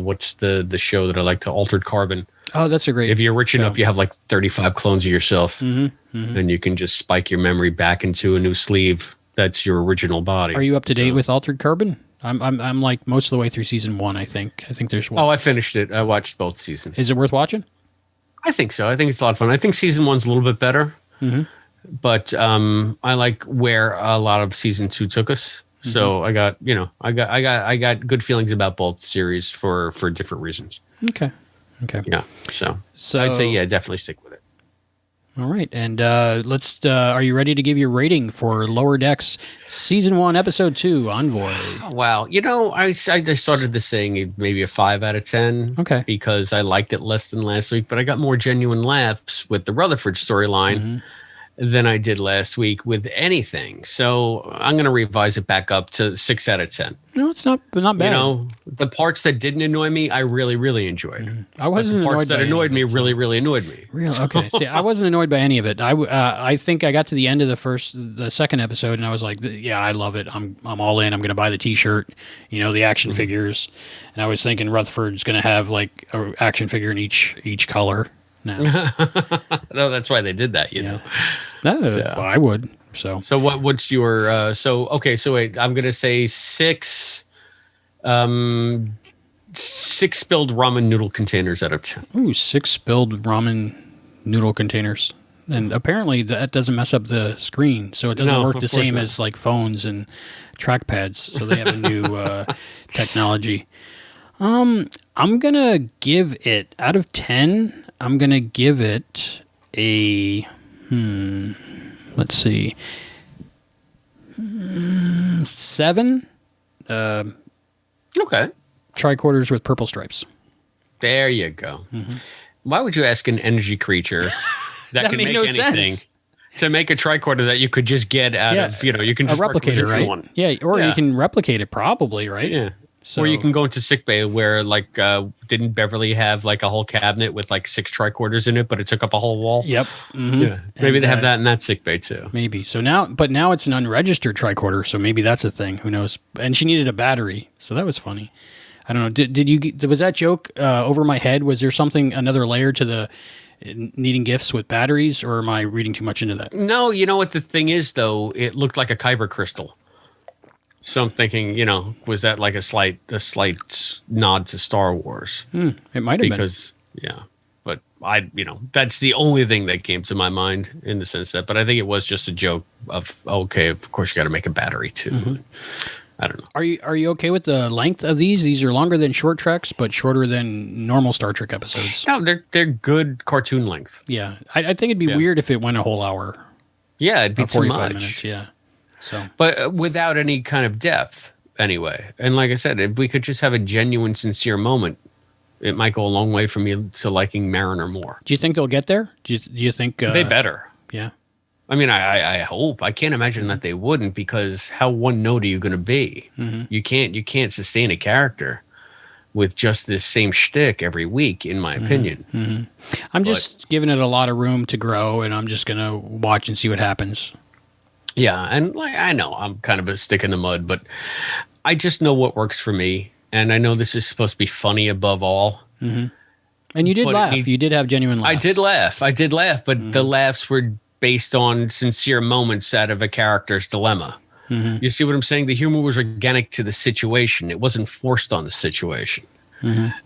what's the show that I like to Altered Carbon. Oh, that's a great. If you're rich show. enough, you have like 35 clones of yourself, Mm-hmm, mm-hmm. and you can just spike your memory back into a new sleeve that's your original body. Are you up to date with Altered Carbon? I'm like most of the way through season 1. I think there's one. Oh, I finished it. I watched both seasons. Is it worth watching? I think so. I think it's a lot of fun. I think season 1's a little bit better, but I like where a lot of season 2 took us. So I got I got good feelings about both series for different reasons. Okay. Yeah. So I'd say definitely stick with it. All right, and let's. Are you ready to give your rating for Lower Decks Season 1, Episode 2, Envoy? Wow. I started this saying maybe a 5 out of 10. Okay. Because I liked it less than last week, but I got more genuine laughs with the Rutherford storyline than I did last week with anything. So I'm going to revise it back up to 6 out of 10. No, it's not bad. The parts that didn't annoy me, I really, really enjoyed. I wasn't the parts annoyed that by annoyed me any of it, really, really annoyed me. Really? Okay. See, I wasn't annoyed by any of it. I think I got to the end of the second episode, and I was like, yeah, I love it. I'm all in. I'm going to buy the T-shirt, the action figures, and I was thinking Rutherford's going to have like an action figure in each color. No, that's why they did that. No, well, I would. So what's your so wait, I'm gonna say 6 spilled ramen noodle containers out of 10. Ooh, 6 spilled ramen noodle containers. And apparently that doesn't mess up the screen, so it doesn't work the same as like phones and trackpads. So they have a new technology. I'm gonna give it out of 10. I'm gonna give it a let's see, 7. Okay. Tricorders with purple stripes. There you go. Why would you ask an energy creature that can make anything to make a tricorder that you could just get out of, you can just replicate it, right? One. Yeah, or you can replicate it probably, right? Yeah. So, or you can go into sickbay where didn't Beverly have like a whole cabinet with like 6 tricorders in it, but it took up a whole wall? Yep. Yeah. Maybe they have that in that sickbay too. Maybe. So now it's an unregistered tricorder, so maybe that's a thing. Who knows? And she needed a battery, so that was funny. I don't know. Was that joke over my head? Was there another layer to the needing gifts with batteries, or am I reading too much into that? No, you know what the thing is though? It looked like a kyber crystal. So I'm thinking, was that like a slight nod to Star Wars? It might have been. Yeah. But that's the only thing that came to my mind in the sense that, but I think it was just a joke of, okay, of course you got to make a battery too. I don't know. Are you okay with the length of these? These are longer than short treks, but shorter than normal Star Trek episodes. No, they're good cartoon length. Yeah. I think it'd be weird if it went a whole hour. Yeah, it'd be 45 minutes. Yeah. So, but without any kind of depth, anyway. And like I said, if we could just have a genuine, sincere moment, it might go a long way for me to liking Mariner more. Do you think they'll get there? Do you think they better? Yeah. I mean, I hope. I can't imagine that they wouldn't, because how one note are you going to be? You can't sustain a character with just this same shtick every week, in my opinion. I'm just giving it a lot of room to grow, and I'm just going to watch and see what happens. Yeah, and I know I'm kind of a stick in the mud, but I just know what works for me, and I know this is supposed to be funny above all. And you did laugh. You did have genuine laughs. I did laugh, but the laughs were based on sincere moments out of a character's dilemma. You see what I'm saying? The humor was organic to the situation. It wasn't forced on the situation.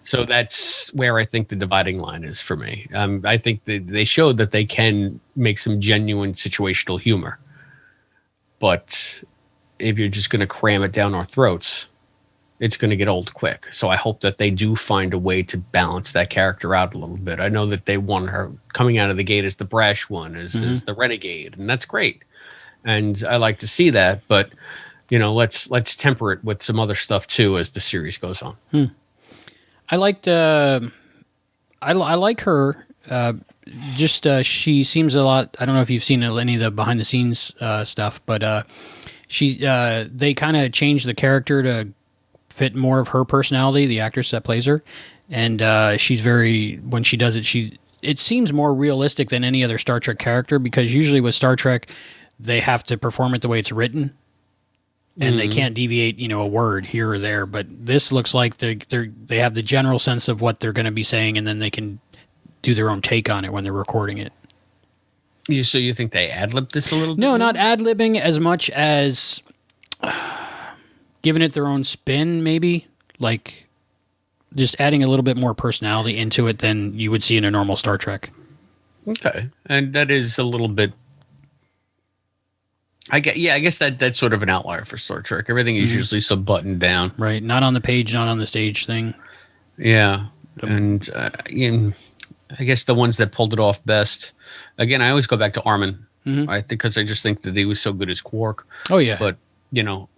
So that's where I think the dividing line is for me. I think that they showed that they can make some genuine situational humor. But if you're just going to cram it down our throats, it's going to get old quick. So I hope that they do find a way to balance that character out a little bit. I know that they want her coming out of the gate as the brash one, as the renegade, and that's great. And I like to see that, but let's temper it with some other stuff too as the series goes on. I liked I like her. She seems a lot. I don't know if you've seen any of the behind the scenes stuff, but they kind of changed the character to fit more of her personality, the actress that plays her, and she's when she does it, it seems more realistic than any other Star Trek character, because usually with Star Trek they have to perform it the way it's written, and they can't deviate, a word here or there. But this looks like they have the general sense of what they're going to be saying, and then they can do their own take on it when they're recording it. So you think they ad-libbed this a little bit? No, not ad-libbing as much as giving it their own spin, maybe. Like, just adding a little bit more personality into it than you would see in a normal Star Trek. Okay. And that is a little bit... I guess that's sort of an outlier for Star Trek. Everything is usually so buttoned down. Right. Not on the page, not on the stage thing. Yeah. And I guess the ones that pulled it off best... Again, I always go back to Armin, because I just think that he was so good as Quark. Oh, yeah. But,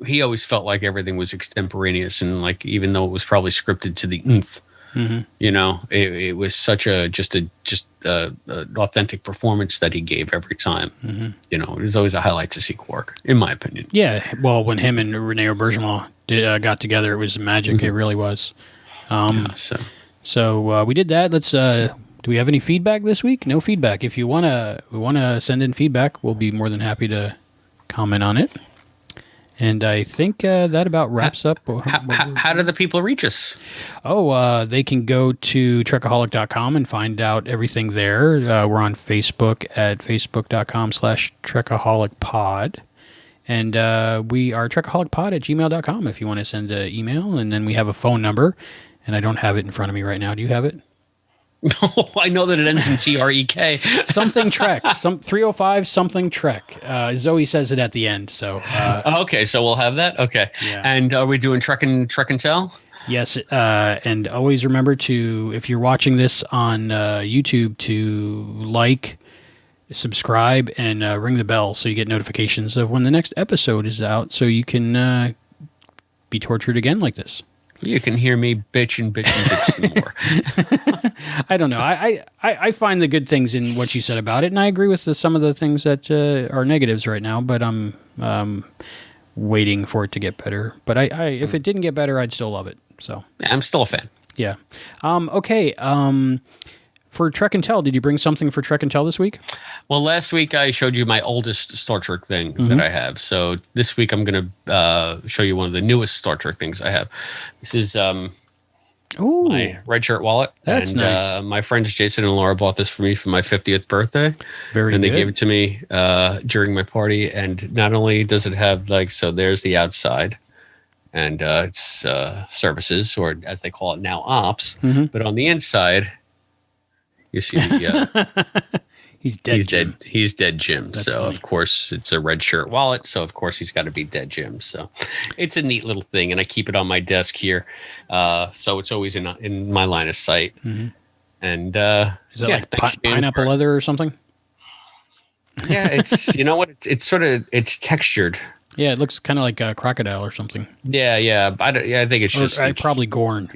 he always felt like everything was extemporaneous, and like even though it was probably scripted to the oomph, it was such an authentic performance that he gave every time. It was always a highlight to see Quark, in my opinion. Yeah. Well, when him and Rene Auberjonois got together, it was magic. It really was. So we did that. Let's... do we have any feedback this week? No feedback. If you wanna send in feedback, we'll be more than happy to comment on it. And I think that about wraps up. How do the people reach us? Oh, they can go to Trekaholic.com and find out everything there. We're on Facebook at facebook.com/TrekaholicPod. And we are TrekaholicPod@gmail.com if you want to send an email. And then we have a phone number, and I don't have it in front of me right now. Do you have it? No, I know that it ends in TREK. Something Trek. 305 something Trek. Zoe says it at the end. So okay, so we'll have that. Okay. Yeah. And are we doing Trek and Tell? Yes. And always remember to, if you're watching this on YouTube, to like, subscribe, and ring the bell so you get notifications of when the next episode is out, so you can be tortured again like this. You can hear me bitch and some more. I don't know. I find the good things in what you said about it, and I agree with some of the things that are negatives right now, but I'm waiting for it to get better. But if it didn't get better, I'd still love it. So yeah, I'm still a fan. Yeah. Okay. For Trek and Tell, did you bring something for Trek and Tell this week? Well, last week I showed you my oldest Star Trek thing that I have. So this week I'm going to show you one of the newest Star Trek things I have. This is my red shirt wallet. That's nice. My friends Jason and Laura bought this for me for my 50th birthday. And they gave it to me during my party. And not only does it have so there's the outside. And it's services, or as they call it now, ops. But on the inside... You see, he's dead. He's dead, Jim. That's so funny. Of course it's a red shirt wallet. So of course he's got to be dead, Jim. So it's a neat little thing, and I keep it on my desk here, so it's always in my line of sight. And is that like pineapple leather or something? Yeah, it's it's textured. Yeah, it looks kind of like a crocodile or something. Yeah. I think it's probably Gorn.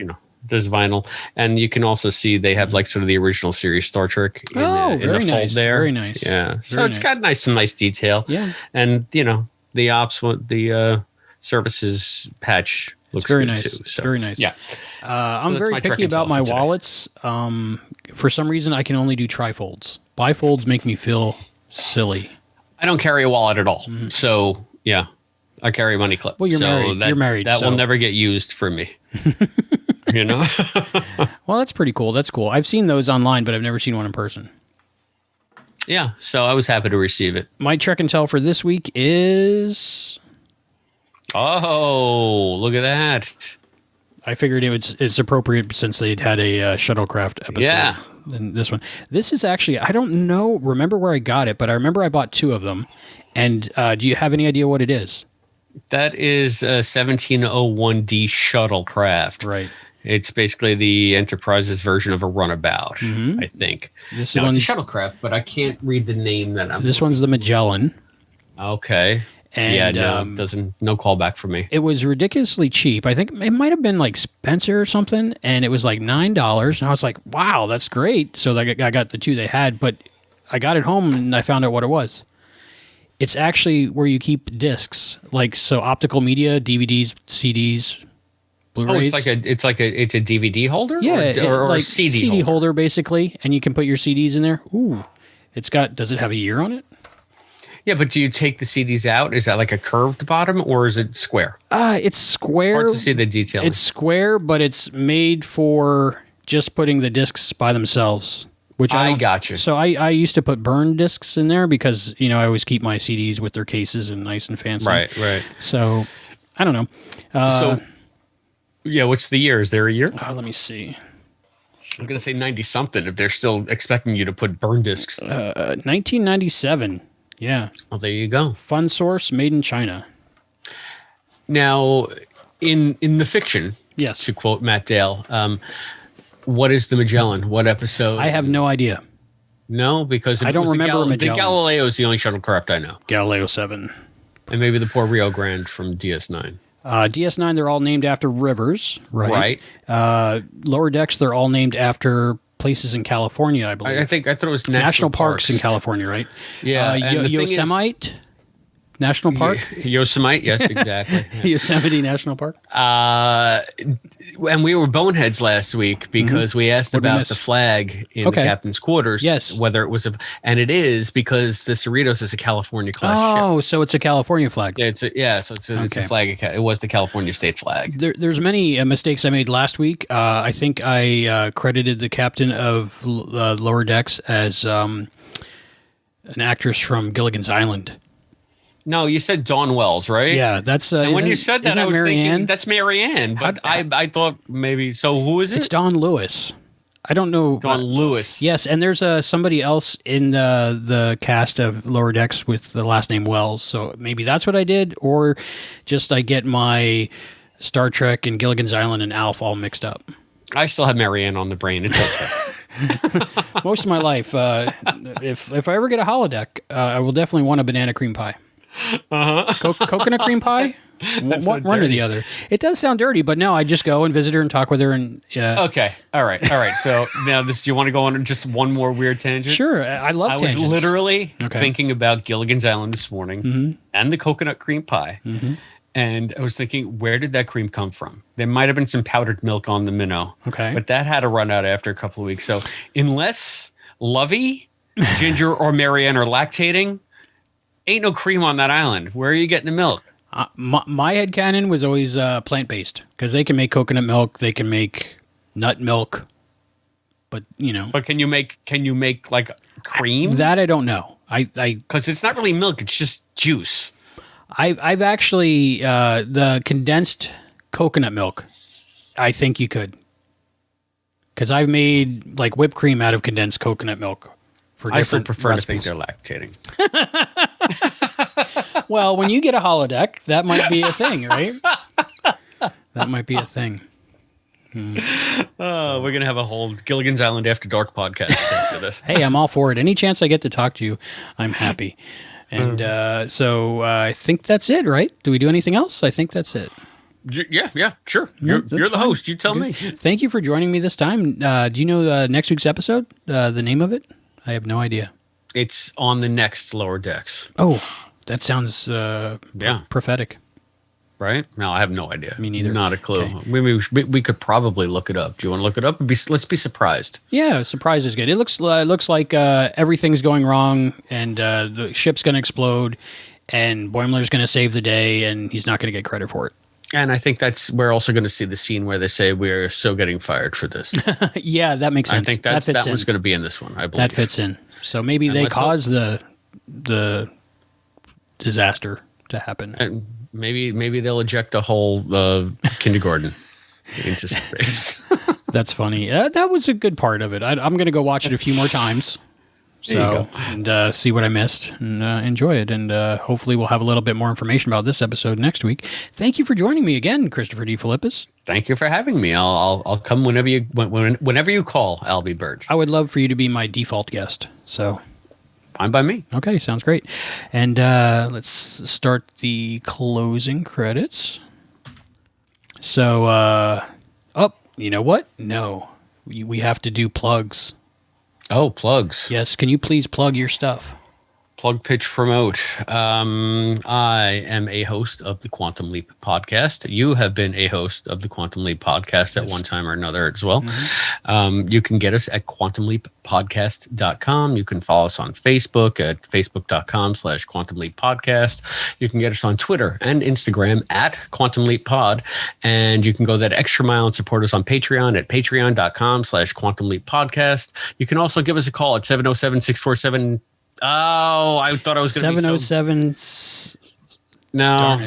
There's vinyl, and you can also see they have sort of the original series Star Trek in the fold nice. there. Very nice. Yeah, so it's got some nice detail. Yeah, and the ops, the services patch looks very good nice. too. So, very nice. Yeah, I'm very picky about my wallets. For some reason, I can only do trifolds. Bifolds make me feel silly. I don't carry a wallet at all, so yeah, I carry a money clip. Well, you're married. That will never get used for me. Well, that's pretty cool. That's cool. I've seen those online, but I've never seen one in person. Yeah, so I was happy to receive it. My Trek and Tell for this week is... Oh, look at that. I figured it's appropriate since they'd had a shuttlecraft episode. Yeah. And this one. This is actually, I don't remember where I got it, but I remember I bought 2 of them. And do you have any idea what it is? That is a 1701D shuttlecraft. Right. It's basically the Enterprise's version of a runabout, I think. It's a shuttlecraft, but I can't read the name that I'm... This one's the Magellan. Okay. And, no callback for me. It was ridiculously cheap. I think it might have been like Spencer or something, and it was like $9. And I was like, wow, that's great. So I got the 2 they had, but I got it home and I found out what it was. It's actually where you keep discs, so optical media, DVDs, CDs, Blu-rays. Oh, it's a DVD holder? Yeah, or a CD holder basically, and you can put your CDs in there. Ooh, does it have a year on it? Yeah, but do you take the CDs out? Is that like a curved bottom, or is it square? It's square. Hard to see the detail. It's square, but it's made for just putting the discs by themselves Which I got you. So I used to put burn discs in there because, I always keep my CDs with their cases and nice and fancy. Right. So I don't know. What's the year? Is there a year? Let me see. I'm going to say 90-something if they're still expecting you to put burn discs. 1997. Yeah. Well, there you go. Fun Source, made in China. Now, in the fiction, yes, to quote Matt Dale, what is the Magellan? What episode? I have no idea. No, because I don't remember the Galileo is the only shuttlecraft I know. Galileo 7. And maybe the poor Rio Grande from DS9. DS9, they're all named after rivers, right? Lower Decks, they're all named after places in California, I believe. I thought it was National parks in California, right? Yeah. Yosemite National Park? Yosemite, yes, exactly. Yosemite National Park? And we were boneheads last week because we asked about the flag in the captain's quarters. Yes. Whether it was and it is because the Cerritos is a California class ship. Oh, so it's a California flag. Yeah, it's a flag. It was the California state flag. There's many mistakes I made last week. I think I credited the captain of Lower Decks as an actress from Gilligan's Island. No, you said Dawn Wells, right? Yeah, that's. And when you said that, I was thinking that's Marianne, but I thought maybe. So who is it? It's Dawn Lewis. I don't know. Dawn Lewis. Yes, and there's somebody else in the cast of Lower Decks with the last name Wells. So maybe that's what I did, or just I get my Star Trek and Gilligan's Island and Alf all mixed up. I still have Marianne on the brain. It's okay. Most of my life, if I ever get a holodeck, I will definitely want a banana cream pie. Coconut cream pie? One or the other. It does sound dirty, but no, I just go and visit her and talk with her. And okay, all right. So now do you want to go on just one more weird tangent? Sure, I love tangents. I was literally thinking about Gilligan's Island this morning and the coconut cream pie, and I was thinking, where did that cream come from? There might have been some powdered milk on the minnow, but that had to run out after a couple of weeks. So unless Lovey, Ginger, or Marianne are lactating, ain't no cream on that island. Where are you getting the milk? My headcanon was always plant-based because they can make coconut milk, they can make nut milk, but But can you make like cream? That I don't know. I because it's not really milk; it's just juice. I've actually the condensed coconut milk. I think you could, because I've made like whipped cream out of condensed coconut milk. I still prefer recipes. To think they're lactating. Well, when you get a holodeck, that might be a thing, right? That might be a thing. Oh, we're going to have a whole Gilligan's Island After Dark podcast after this. Hey, I'm all for it. Any chance I get to talk to you, I'm happy. And so I think that's it, right? Do we do anything else? I think that's it. Yeah, sure. You're the host. You tell me. Thank you for joining me this time. Do you know next week's episode, the name of it? I have no idea. It's on the next Lower Decks. Oh, that sounds prophetic. Right? No, I have no idea. Me neither. Not a clue. Okay. We could probably look it up. Do you want to look it up? Let's be surprised. Yeah, surprise is good. It looks like everything's going wrong, and the ship's going to explode, and Boimler's going to save the day, and he's not going to get credit for it. And I think we're also going to see the scene where they say we're so getting fired for this. Yeah, that makes sense. I think that one's going to be in this one, I believe. That fits in. So maybe they caused the disaster to happen. And maybe they'll eject a whole kindergarten into space. That's funny. That was a good part of it. I'm going to go watch it a few more times. And see what I missed and enjoy it. And hopefully we'll have a little bit more information about this episode next week. Thank you for joining me again, Christopher DeFilippis. Thank you for having me. I'll come whenever you call, Albie Birch. I would love for you to be my default guest. So fine by me. Okay, sounds great. And let's start the closing credits. So, you know what? No, we have to do plugs. Oh, plugs. Yes. Can you please plug your stuff? Plug, pitch, promote. I am a host of the Quantum Leap podcast. You have been a host of the Quantum Leap podcast at one time or another as well. You can get us at quantumleappodcast.com. You can follow us on Facebook at facebook.com/Quantum Leap Podcast. You can get us on Twitter and Instagram at Quantum Leap Pod. And you can go that extra mile and support us on Patreon at patreon.com/Quantum Leap Podcast. You can also give us a call at 707-647 Oh, I thought I was going to be 707. No,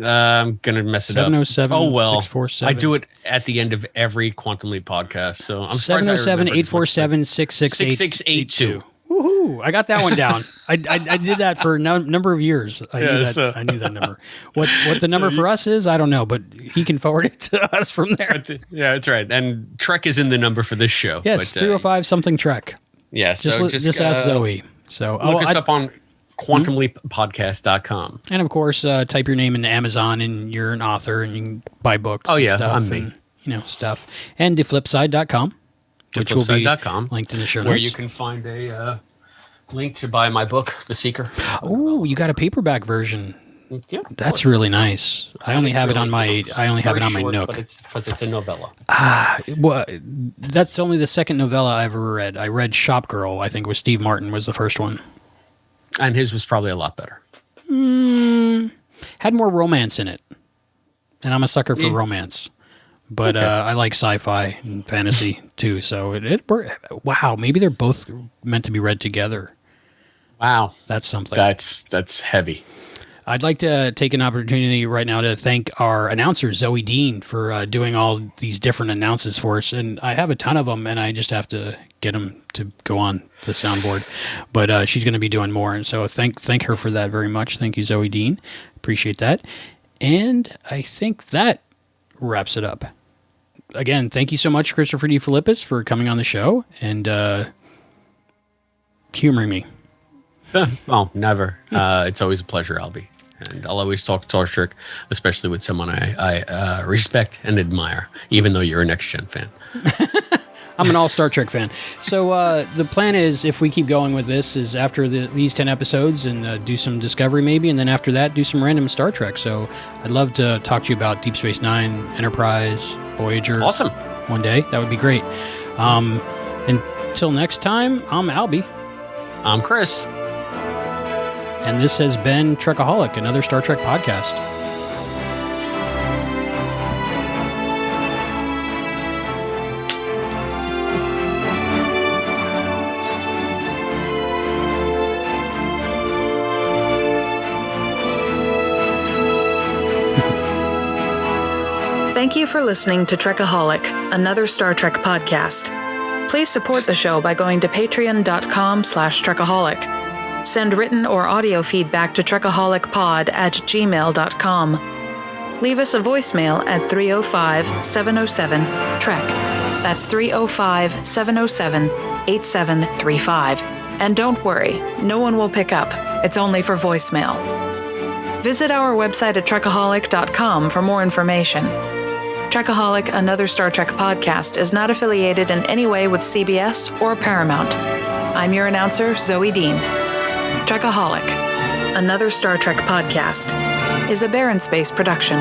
I'm going to mess it up. 707. Oh, well. 647. I do it at the end of every Quantum Leap podcast. So I'm 707-847-6682. Woohoo! I got that one down. I did that for a number of years. I knew that number. What the number for us is, I don't know, but he can forward it to us from there. Yeah, that's right. And Trek is in the number for this show. Yes, 305 something Trek. Yeah, so just ask Zoe. So look us up on quantumleappodcast.com. And of course, type your name into Amazon and you're an author and you can buy books. Oh, yeah, and stuff I'm me. And, stuff. And deflipside.com, which will be linked in the show notes. Where you can find a link to buy my book, The Seeker. Oh, you got a paperback version. Yeah, that's really nice. I only have it on my Nook. But it's a novella. Well, that's only the second novella I ever read. I read Shop Girl. I think was Steve Martin was the first one, and his was probably a lot better. Had more romance in it, and I'm a sucker for romance. But okay. I like sci-fi and fantasy too. So wow, maybe they're both meant to be read together. Wow, that's something. That's heavy. I'd like to take an opportunity right now to thank our announcer, Zoe Dean, for doing all these different announces for us. And I have a ton of them, and I just have to get them to go on the soundboard. But she's going to be doing more. And so thank her for that very much. Thank you, Zoe Dean. Appreciate that. And I think that wraps it up. Again, thank you so much, Christopher DeFilippis, for coming on the show and humoring me. Oh, never. It's always a pleasure, Albie. And I'll always talk Star Trek, especially with someone I respect and admire, even though you're a Next Gen fan. I'm an all Star Trek fan. So the plan is, if we keep going with this, is after these 10 episodes and do some Discovery maybe, and then after that do some random Star Trek. So I'd love to talk to you about Deep Space Nine, Enterprise, Voyager. Awesome. One day. That would be great. Until next time, I'm Albie. I'm Chris. And this has been Trekaholic, another Star Trek podcast. Thank you for listening to Trekaholic, another Star Trek podcast. Please support the show by going to patreon.com/Trekaholic. Send written or audio feedback to trecaholicpod@gmail.com. Leave us a voicemail at 305-707-TREK. That's 305-707-8735. And don't worry, no one will pick up. It's only for voicemail. Visit our website at trekaholic.com for more information. Trekaholic, another Star Trek podcast, is not affiliated in any way with CBS or Paramount. I'm your announcer, Zoe Dean. Trekaholic, another Star Trek podcast, is a Barren Space production.